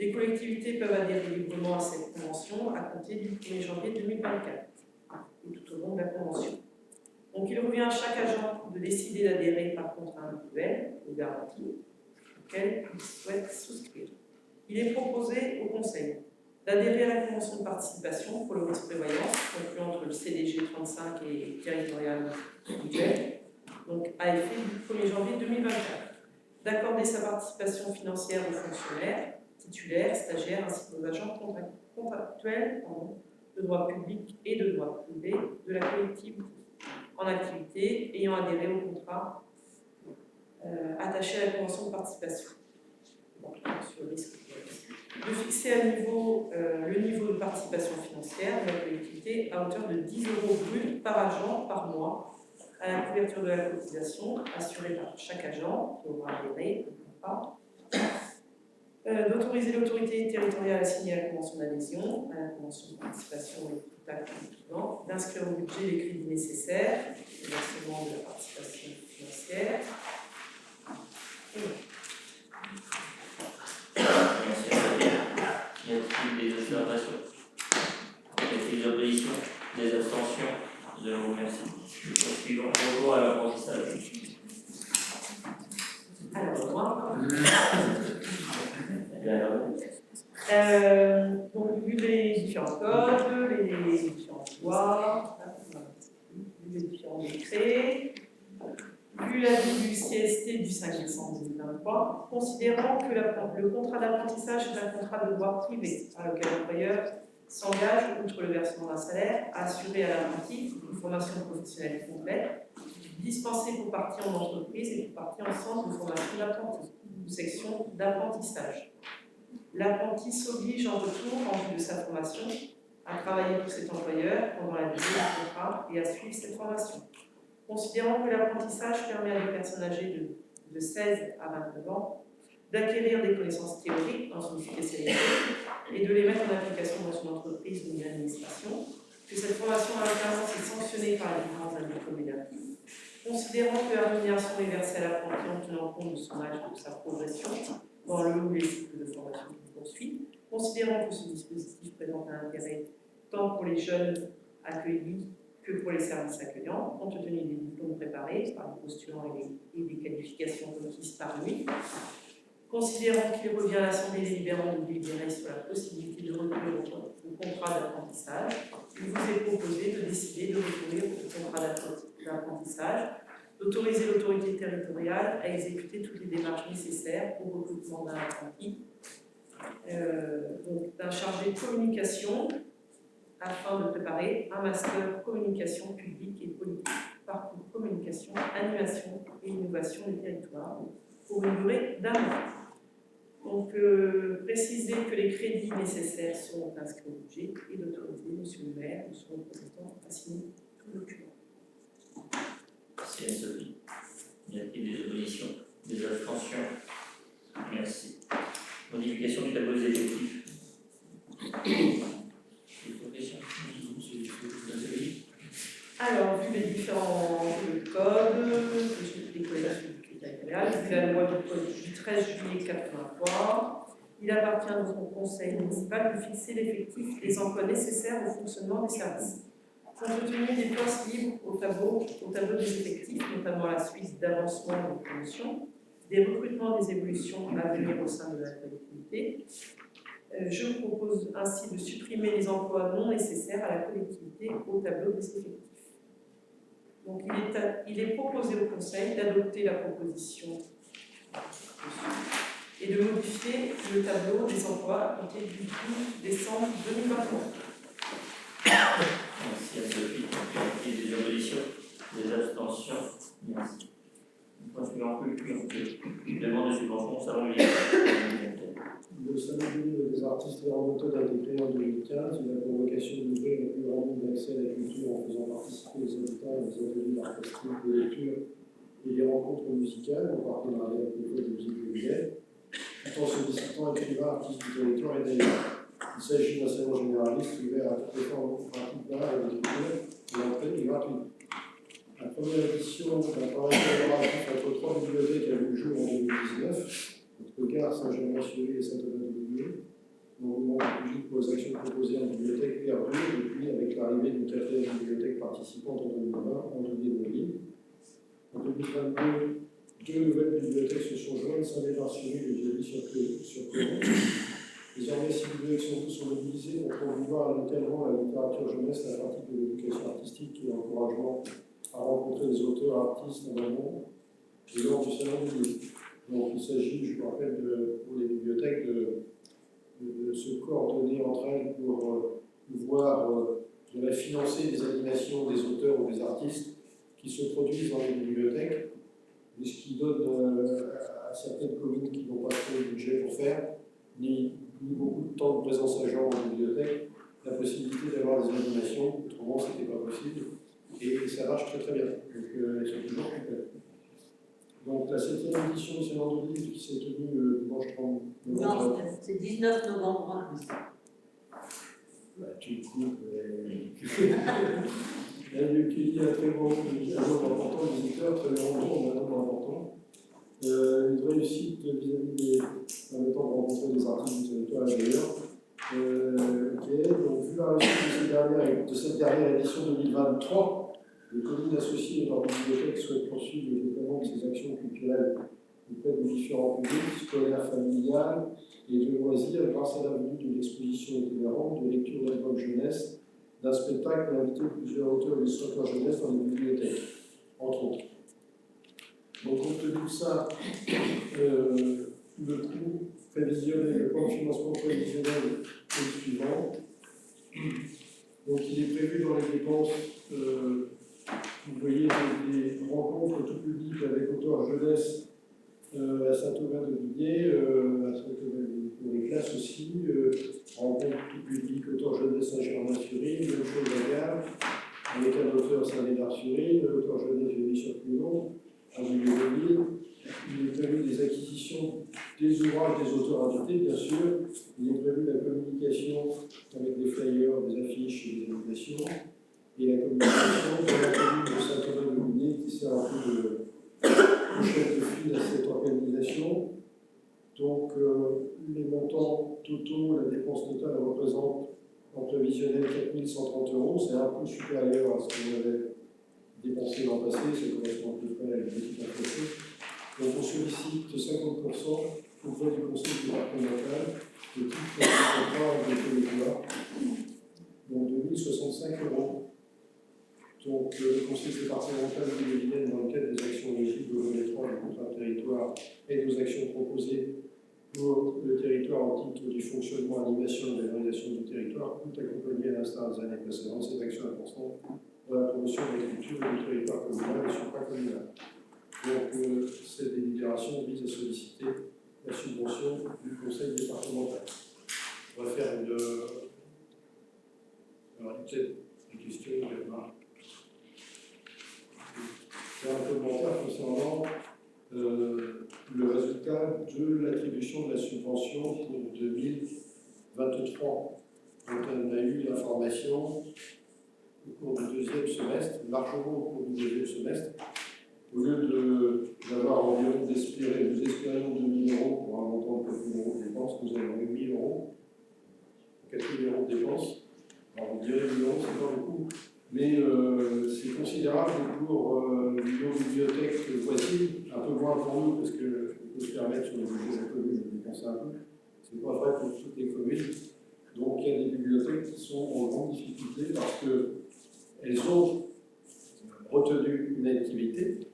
Les collectivités peuvent adhérer librement à cette convention à compter du 1er janvier 2024 et tout au long de la convention. Donc, il revient à chaque agent de décider d'adhérer par contrat individuel ou garantie auquel il souhaite souscrire. Il est proposé au Conseil d'adhérer à la convention de participation pour le risque prévoyance conclue entre le CDG 35 et territorial mutuel, donc à effet du 1er janvier 2024, d'accorder sa participation financière aux fonctionnaires, titulaires, stagiaires ainsi qu'aux agents contractuels de droit public et de droit privé de la collectivité en activité ayant adhéré au contrat attaché à la convention de participation. Donc, sur le risque de fixer le niveau de participation financière de la collectivité à hauteur de 10 € brut par agent par mois à la couverture de la cotisation assurée par chaque agent qui aura adhéré au contrat. D'autoriser l'autorité territoriale à signer la convention d'adhésion à la convention de participation et tout acte impliquant, d'inscrire au budget les crédits nécessaires au versement de la participation financière. Merci à vous. Y a-t-il des observations? Y a-t-il des oppositions? Des abstentions? Je vous remercie. Nous poursuivons. Retour à l'apprentissage. Alors, moi. Bien, Donc, vu les différents codes, les différentes lois, vu les différents décrets, vu l'avis du CST du 5 décembre 2023, considérant que le contrat d'apprentissage est un contrat de droit privé, par lequel l'employeur s'engage, outre le versement d'un salaire, à assurer à l'apprenti une formation professionnelle complète, dispensée pour partie en entreprise et pour partie en centre de formation d'apprenti, ou section d'apprentissage. L'apprenti s'oblige en retour, en vue de sa formation, à travailler pour cet employeur pendant la durée du contrat et à suivre cette formation. Considérant que l'apprentissage permet à des personnes âgées de 16 à 29 ans d'acquérir des connaissances théoriques dans une spécialité et de les mettre en application dans une entreprise ou une administration, que cette formation à l'alternance est sanctionnée par les différents indices communautaires, considérant que la rémunération est versée à l'apprenti en tenant compte de son âge et de sa progression dans le ou les cycles de formation qu'il poursuit, considérant que ce dispositif présente un intérêt tant pour les jeunes accueillis que pour les services accueillants, compte tenu des diplômes préparés par les postulants et des qualifications requises par lui, considérant qu'il revient à l'Assemblée délibérante de délibérer sur la possibilité de recourir au contrat d'apprentissage, il vous est proposé de décider de recourir au contrat d'apprentissage, d'autoriser l'autorité territoriale à exécuter toutes les démarches nécessaires au recrutement d'un apprenti, donc d'un chargé de communication, afin de préparer un master communication publique et politique, parcours communication, animation et innovation des territoires, pour une durée d'1 an. Donc, préciser que les crédits nécessaires seront inscrits au budget et d'autoriser M. le maire ou son représentant à signer tout document. merci Anne-Sophie. Y a-t-il des oppositions? Des abstentions? Merci. Modification du tableau des effectifs. Alors, vu les différents codes, les collectivités territoriales, vu la loi du 13 juillet 1983, il appartient donc au conseil municipal de fixer l'effectif des emplois nécessaires au fonctionnement des services. Compte tenu des places libres au tableau des effectifs, notamment à la suite d'avancement et de promotion, des recrutements, des évolutions à venir au sein de la collectivité, je vous propose ainsi de supprimer les emplois non nécessaires à la collectivité au tableau des effectifs. Donc, il est proposé au Conseil d'adopter la proposition et de modifier le tableau des emplois à compter du 12 décembre 2023. Merci à Sophie. Y a-t-il des oppositions? Des abstentions? Merci. Nous continuons en culture. Demande de subvention au salon militaire. Le salon des artistes et ornementaux a été créé en 2015. Il a pour vocation d'ouvrir le plus grand nombre d'accès à la culture en faisant participer les habitants aux ateliers d'art plastique, de lecture et des rencontres musicales en partenariat avec l'école de musique de Villers, tout en sollicitant écrivains, artistes du territoire et d'ailleurs. Il s'agit d'un salon généraliste ouvert à toutes les formes pratiques d'art et d'écriture et l'entrée est gratuite. La première édition d'un travail collaboratif entre 3 bibliothèques a vu le jour en 2019. Notre gare Saint-Germain-sur-Île et Saint-Thomas-de-Lisieux, l'engouement du public pour les actions proposées en bibliothèque perdure depuis avec l'arrivée d'une 4e bibliothèque participante en 2020 en Douai-Moline. En 2022, 2 nouvelles bibliothèques se sont jointes, Saint-Léonard-sur-Île et Vialy-sur-Cléron. Les organismes civiques sont mobilisés pour promouvoir localement la littérature jeunesse, la pratique de l'éducation artistique et l'encouragement à rencontrer les auteurs artistes dans le monde et lors du salon du livre. Donc il s'agit, je vous rappelle, pour les bibliothèques de se coordonner entre elles pour pouvoir financer des animations des auteurs ou des artistes qui se produisent dans les bibliothèques, mais ce qui donne à certaines communes qui n'ont pas trop de budget pour faire, ni beaucoup de temps de présence à genre en bibliothèque, la possibilité d'avoir des animations, autrement ce n'était pas possible, et ça marche très très bien, donc elles sont toujours complètes. Donc la 7e édition du Salon du Livre qui s'est tenue dimanche 30 novembre. Non, c'est 19 novembre. Bah, tu me coupes. Elle a accueilli un très bon nombre important de visiteurs, très grand nombre, un nombre important. Une réussite vis-à-vis des permettant de rencontrer des artistes du territoire d'ailleurs. Donc, vu la réussite de cette dernière édition 2023, les communes associées et leurs bibliothèques souhaitent poursuivre le déploiement de ces actions culturelles auprès de différents publics, scolaires, familiales et de loisirs, grâce à la venue d'une exposition itinérante, de lecture d'albums jeunesse, d'un spectacle invité plusieurs auteurs et illustrateurs jeunesse dans les bibliothèques, entre autres. Donc, compte tenu de ça, le coût prévisionnel, le plan de financement prévisionnel est le suivant. Donc, il est prévu dans les dépenses, vous voyez, des rencontres tout public avec auteurs jeunesse à Saint-Aubin-de-Villiers, à Saint-Aubin pour les classes aussi, rencontre tout public, auteur jeunesse à Germain-sur-Yve, même chose à Gare, avec un auteur Saint-Médard-sur-Yve, auteur jeunesse Viry-sur-Cunon, à Villiers-de-Ville. Il est prévu des acquisitions des ouvrages des auteurs invités, bien sûr. Il est prévu la communication avec des flyers, des affiches et des invitations. Et la communication dans la commune de Saint-Aubin-de-Villiers qui sert un peu de chef de file à cette organisation. Donc, les montants totaux, la dépense totale représente en prévisionnel 4 130 €. C'est un peu supérieur à ce qu'on avait dépensé l'an passé, ça correspond à peu près à une petite inflation. Donc, on sollicite 50% auprès du conseil départemental de titre de contrat avec le territoire, donc 2 065 €. Donc, le conseil départemental de l'Île-et-Vilaine, dans le cadre des actions éligibles au volet 3 du contrat de territoire et aux actions proposées pour le territoire en titre du fonctionnement, animation et valorisation du territoire, tout accompagné à l'instar des années précédentes, ces actions importantes dans la promotion de la culture et du territoire communal et supracommunal. Donc, cette délibération vise à solliciter la subvention du conseil départemental. On va faire une. Alors, peut-être des questions, des remarques. Faire un commentaire concernant le résultat de l'attribution de la subvention pour 2023. Donc, on a eu l'information au cours du deuxième semestre, largement au cours du deuxième semestre. Au lieu d'avoir environ d'espérer, nous espérions 2 000 € pour un montant de 4 000 € de dépenses, nous avons eu 1 000 €, 4 000 € de dépenses. Alors on dirait 1 000 €, c'est pas beaucoup, mais c'est considérable pour nos bibliothèques voisines, un peu moins pour nous, parce qu'on peut se permettre sur les budgets de la commune de dépenser un peu. C'est pas vrai pour toutes les communes. Donc il y a des bibliothèques qui sont en grande difficulté parce qu'elles ont retenu une activité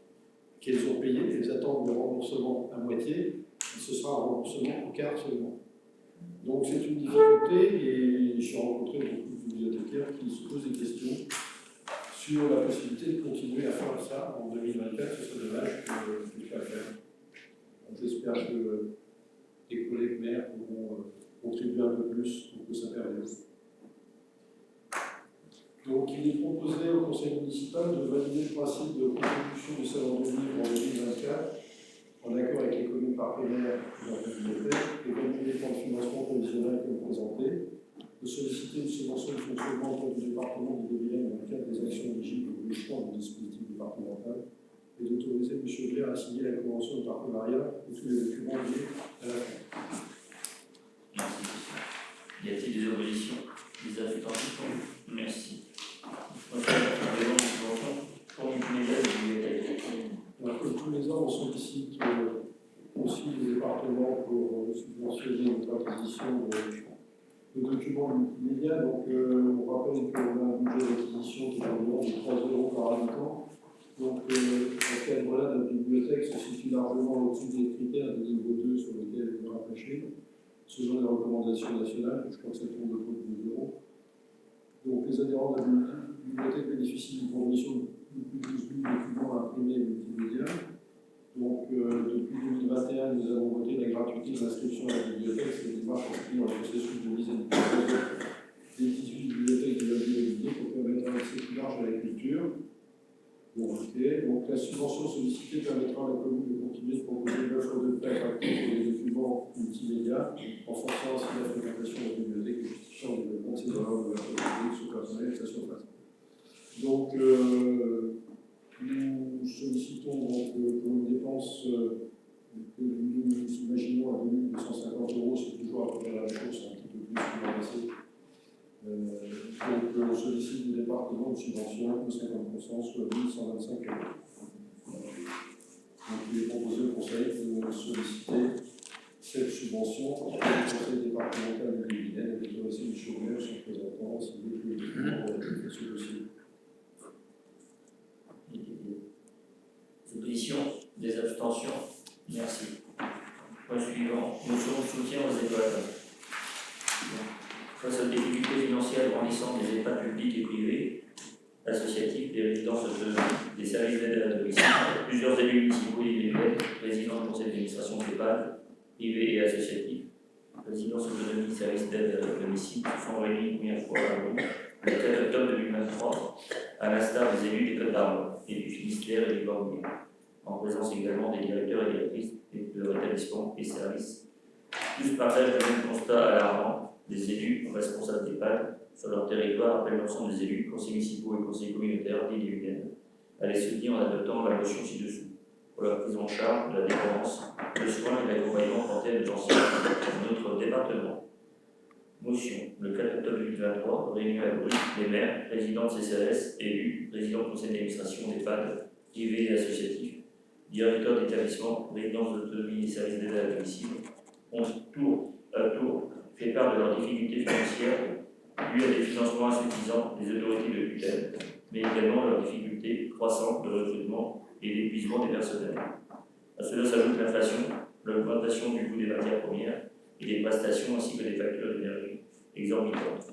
qu'elles ont payée, elles attendent le remboursement à moitié, et ce sera un remboursement au quart seulement. Donc c'est une difficulté et j'ai rencontré beaucoup de bibliothécaires qui se posent des questions sur la possibilité de continuer à faire ça en 2024, ce serait dommage que je ne puisse pas le faire. Donc j'espère que les collègues maires pourront contribuer un peu plus pour que ça perdure. Donc il est proposé au conseil municipal de valider le principe de contribution du salon du livre en 2024 en accord avec les communes partenaires de la bibliothèque et valider le plan de financement prévisionnel comme présenté, de solliciter une subvention de fonctionnement auprès du département de l'Île-et-Vilaine dans le cadre des actions éligibles au champ du dispositif départemental et d'autoriser M. Blair à signer la convention de partenariat et tous les documents liés à la fin. Merci. Y a-t-il des oppositions? Des affectations? Merci. Alors, comme tous les ans, on sollicite aussi les départements pour subventionner notre acquisition de on rappelle qu'on a un budget d'acquisition qui est environ de 3 € par habitant. Donc, dans ce cadre-là, notre bibliothèque se situe largement au-dessus des critères du niveau 2 sur lesquels elle est rattachée, selon les recommandations nationales, je crois que c'est autour de 12 €. Donc, les adhérents de la bibliothèque bénéficient d'une promotion de plus de 12 000 documents imprimés et multimédia. Donc, depuis 2021, nous avons voté la gratuité de l'inscription à la bibliothèque. Cette démarche inscrit dans le processus de mise à disposition des 18 bibliothèques de la ville pour permettre un accès plus large à la culture. Bon, okay. Donc, la subvention sollicitée permettra à la commune de continuer de proposer une offre de prêt attractive pour les documents multimédia, renforçant ainsi la fréquentation de la bibliothèque et justifiant le développement de ses valeurs de la sous personnel et sa surface. Donc, nous sollicitons donc, pour une dépense que nous imaginons à 2250 €, c'est toujours à peu près la même chose, un petit peu plus financé. Donc, on sollicite du département de subvention de 50%, soit 1125 €. Donc, il est proposé au Conseil de solliciter cette subvention au Conseil départemental de l'Ille-et-Vilaine avec l'autorité du chômeur, son représentant, s'il veut que le document relatif à ce dossier. Des oppositions, des abstentions. Merci. Point suivant. Motion de soutien aux EHPAD. Face aux difficultés financières grandissantes des EHPAD publics et privés, associatifs, des résidences autonomes, des services d'aide à la domicile, plusieurs élus municipaux individuels, présidents du conseil d'administration d'EHPAD, privés et associatifs, résidences autonomie, services d'aide à la domicile, se sont réunis une première fois à Londres, le 4 octobre 2023, à l'instar des élus des Côtes d'Armor et du Finistère et du Bordeaux, en présence également des directeurs et directrices de leur établissement et services. Tous partagent le même constat alarmant. Des élus responsables d'EHPAD sur leur territoire appellent l'ensemble des élus, conseils municipaux et conseils communautaires d'Ille-et-Vilaine à les soutenir en adoptant la motion ci-dessous pour la prise en charge de la dépendance, le soin et l'accompagnement porté aux anciens de notre département. Motion. Le 4 octobre 2023, réunion à Bruges, les maires, présidents de CCAS, élus, présidents de conseil d'administration d'EHPAD, privés et associatifs, directeurs d'établissement, résidence d'autonomie et services d'aide à la domicile, ont tour à tour fait part de leurs difficultés financières dues à des financements insuffisants des autorités de tutelle, mais également leurs difficultés croissantes de recrutement et d'épuisement des personnels. À cela s'ajoute l'inflation, l'augmentation du coût des matières premières et des prestations ainsi que des factures d'énergie exorbitantes.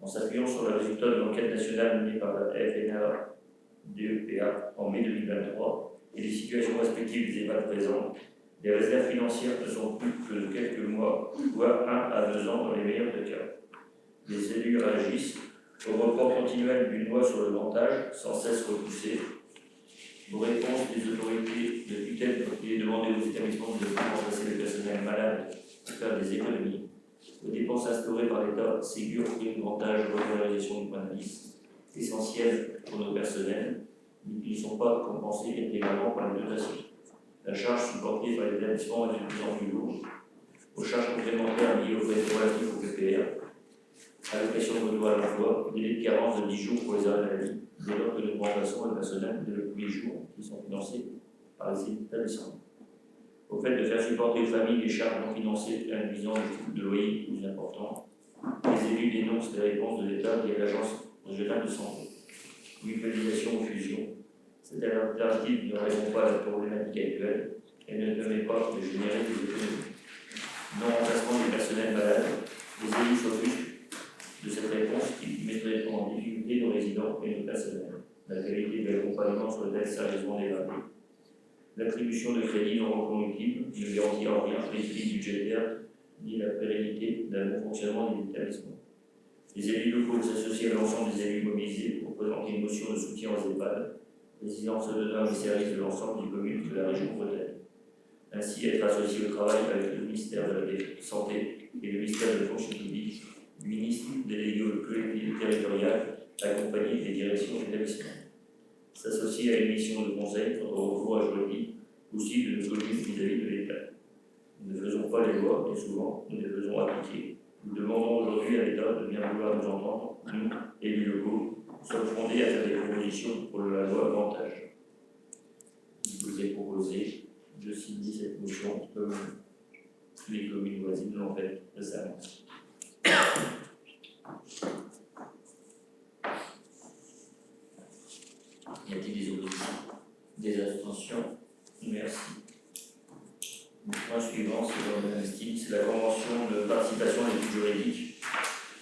En s'appuyant sur le résultat de l'enquête nationale menée par la FNA-DEPA en mai 2023 et les situations respectives des EHPAD présentes, les réserves financières ne sont plus que de quelques mois, voire 1 à 2 ans dans les meilleurs des cas. Les élus réagissent au report continuel d'une loi sur le montage, sans cesse repoussé. Aux réponses des autorités de tutelle, il est demandé aux établissements de remplacer le personnel malade pour faire des économies. Les dépenses instaurées par l'État, Ségur, prime, montage, revalorisation du point d'indice, essentielles pour nos personnels, mais qui ne sont pas compensées intégralement par les dotations. La charge supportée par les établissements est de plus en plus lourde. Aux charges complémentaires liées aux frais relatifs au PPR, allocation de retour à l'emploi, délai de carence de 10 jours pour les arrêts maladie, dès lors que nous remplaçons le personnel dès le premier jour qui sont financés par les établissements. Au fait de faire supporter aux familles des charges non financées induisant des coûts de loyer plus importants, les élus dénoncent les réponses de l'État et de l'Agence régionale de santé. Mutualisation ou fusion. Cette alternative ne répond pas à la problématique actuelle et ne permet pas de générer des économies. Non-remplacement des personnels malades, les élus s'occupent de cette réponse qui mettrait en difficulté nos résidents et nos personnels. La qualité de l'accompagnement sur le texte sérieusement dégradée. L'attribution de crédits non reconductibles ne garantit en rien l'équilibre budgétaire ni la pérennité d'un bon fonctionnement des établissements. Les élus locaux s'associent à l'ensemble des élus mobilisés pour présenter une motion de soutien aux EHPAD, résidences autonomes et services de l'ensemble des communes de la région Bretagne. Ainsi, être associé au travail avec le ministère de la Santé et le ministère de la Fonction publique, le ministre délégué aux collectivités territoriales, accompagné des directions d'établissement. S'associer à une mission de conseil quant au recours à juridique, aussi de nos communes vis-à-vis de l'État. Nous ne faisons pas les lois, mais souvent nous les faisons appliquer. Nous demandons aujourd'hui à l'État de bien vouloir nous entendre, nous, élus locaux, sommes fondés à faire des propositions pour la loi avantage. Je vous ai proposé de signer cette motion comme les communes voisines l'ont fait récemment. Y a-t-il des oppositions? Des abstentions? Merci. Le point suivant, c'est dans le même style, c'est la convention de participation à l'étude juridique.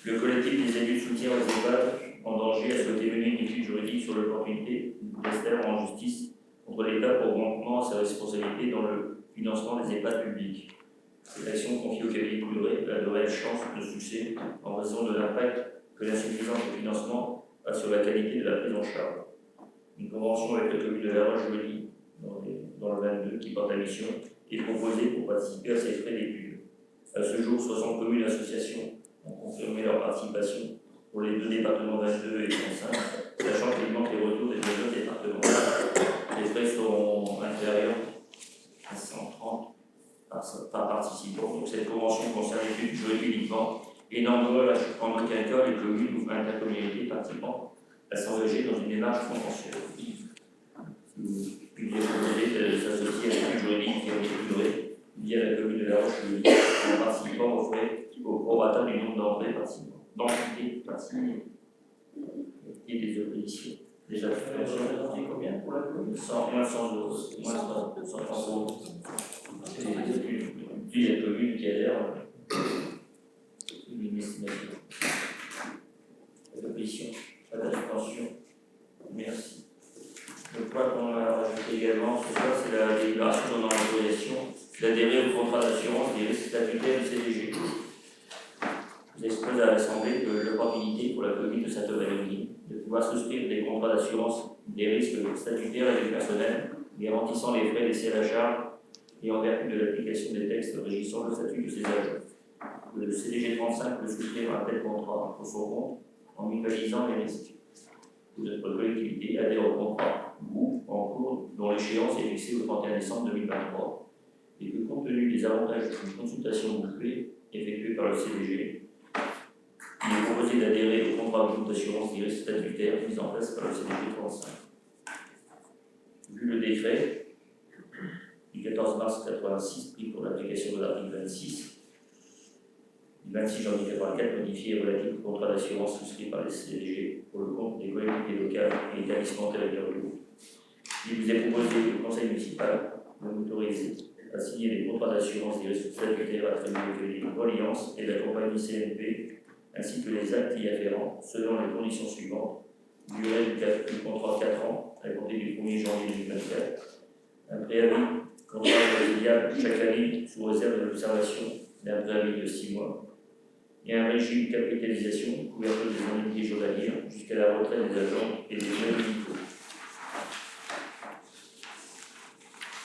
Le collectif des élus de soutien aux EHPAD en danger a souhaité mener une étude juridique sur l'opportunité du tester en justice contre l'État pour manquement à sa responsabilité dans le financement des EHPAD publics. Cette action confiée au cabinet Coudray a de réelles chances de succès en raison de l'impact que l'insuffisance de financement a sur la qualité de la prise en charge. Une convention avec la commune de La Roche-Jolie dans le 22 qui porte la mission est proposée pour participer à ces frais d'études. À ce jour, 60 communes et associations ont confirmé leur participation pour les deux départements 22 et 35, sachant qu'il manque les retours des deux autres départements. Les frais seront inférieurs à 130 par participant. Donc cette convention concerne l'étude juridique uniquement et n'engage en aucun cas les communes ou intercommunalités participant à s'engager dans une démarche conventionnelle. Puis il est proposé de s'associer à l'étude juridique qui est équilibrée via la commune de La Roche-Jolie en participant aux frais au prorata du nombre d'entrées participants. D'entités participants et des oppositions. Déjà, représenté combien pour la commune? moins 100 euros. Moins 130 euros. Puis il y a la commune qui adhère. Une estimation. L'opposition. Pas d'abstention. Merci. Le point qu'on a rajouté également ce soir, c'est la délibération dans l'autorisation d'adhérer au contrat d'assurance des risques statutaires du CDG. J'expose à l'Assemblée l'opportunité pour la commune de Sainte-Valerie de pouvoir souscrire des contrats d'assurance des risques statutaires et du personnel, garantissant les frais laissés à la charge et en vertu de l'application des textes régissant le statut de ces agents. Le CDG 35 peut souscrire un tel contrat pour son compte en mutualisant les risques. Notre collectivité adhère au contrat ou en cours dont l'échéance est fixée au 31 décembre 2023 et que compte tenu des avantages d'une consultation bouclée effectuée par le CDG, il est proposé d'adhérer au contrat de groupe d'assurance des risques statutaires mis en place par le CDG 35. Vu le décret du 14 mars 1986 pris pour l'application de l'article 26, du 26 janvier 1984 modifié relatif au contrat d'assurance souscrit par les CDG pour le compte des collectivités locales et établissements territoriaux. Il vous est proposé au conseil municipal de m'autoriser à signer des contrats d'assurance des risques statutaires attribués aux reliances et la compagnie CNP, ainsi que les actes y afférents, selon les conditions suivantes. Durée du contrat 4 ans, à compter du 1er janvier 2024. Un préavis contrat résiliable chaque année sous réserve de l'observation d'un préavis de 6 mois. Et un régime de capitalisation, couverture des indemnités journalières jusqu'à la retraite des agents et des jeunes médicaux.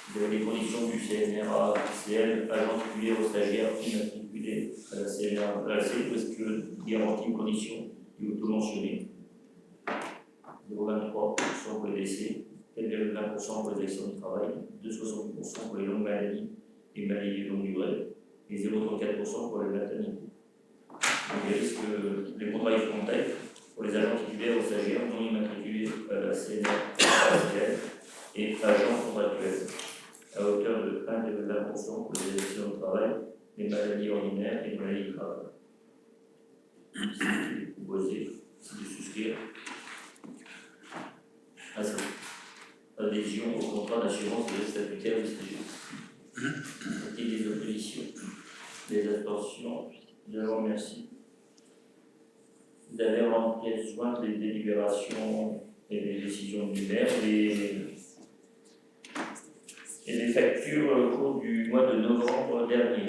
Vous avez les conditions du CNRA, CL, agent titulaire aux stagiaires immatriculés à la CNRA, à la CNRSQ, garantie aux conditions et auto-mentionnées. 0,23% pour les décès, 4,20% pour les accidents du travail, 2,60% pour les longues maladies et maladies de longue durée, et 0,34% pour les maternités. Donc les contrats Frontex pour les agents titulaires aux stagiaires non immatriculés à la CNRSQ et agents contractuels, à hauteur de 1,20% pour les accidents de travail, les maladies ordinaires et les maladies graves. Ce qui est proposé, c'est de souscrire à cette adhésion au contrat d'assurance des risques statutaires du CDG. Y a-t-il des oppositions? Des abstentions? Je vous remercie. Vous avez en pièce jointe les délibérations et les décisions du maire et les factures au cours du mois de novembre dernier.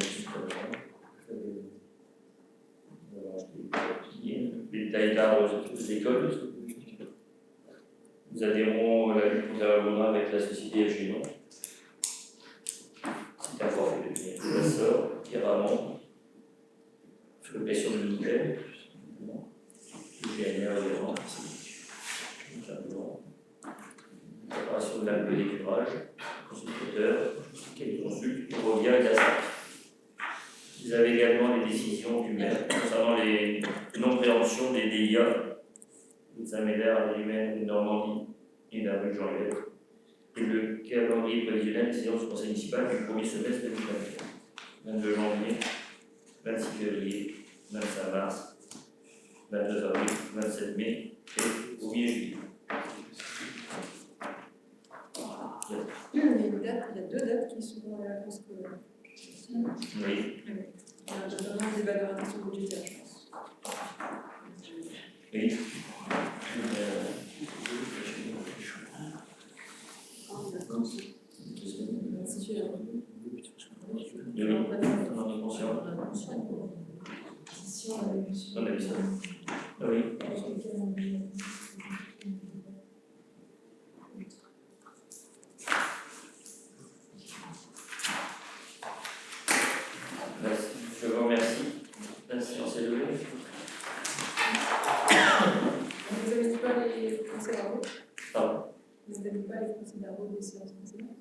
Les détails d'arbres des écoles. Nous adhérons à la lutte contre la loi avec la société FGNON. C'est un forfait de Chasseur, Pierramont, pression de Nickel, GNR également, préparation de l'acte d'éclairage, consultateur, qui consulte, Eurovia et DASA. Vous avez également les décisions du maire concernant les non-préemptions des DIA, de Saint-Médard, Adelimène, de Normandie et de la rue Jean-Yves, et le calendrier prévisionnel des séances du conseil municipal du premier semestre 2024. 22 janvier, 26 février, 25 mars, 22 avril, 27 mai et 1er juillet. Oui. Notamment des valeurs d'attention budgétaire, je pense. Oui. On a vu ça. Oui. Je vous remercie. La séance est levée. Vous n'avez dit pas les procès-verbaux? Pardon. Vous n'avez pas les procès-verbaux des séances précédentes?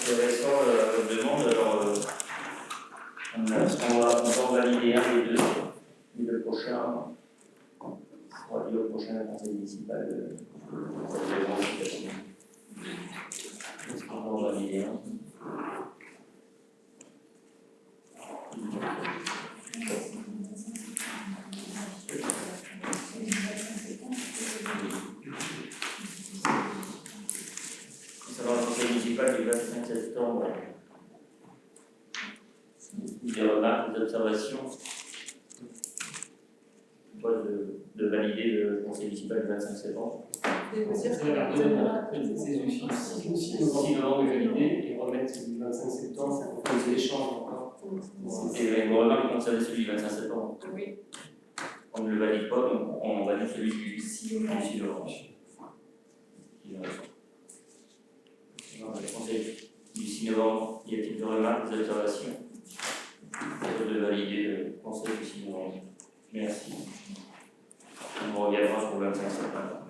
C'est récent, demande, alors on va valider un des deux, et le prochain, on va dire au prochain conseil municipal de on va valider un. Concernant le conseil municipal du 25 septembre, des remarques, des observations, de valider le conseil municipal du 25 septembre. Et vous dire C'est la demande, c'est 6 novembre de valider et remettre celui du 25 septembre pour poser l'échange encore. Et vos remarques concernent celui du 25 septembre. Oui. On ne le valide pas, donc on valide celui du 6 novembre. Dans le conseil du 6 novembre, y a-t-il des remarques, des observations? De valider le conseil du 6 novembre. Merci. On reviendra pour le 25 septembre.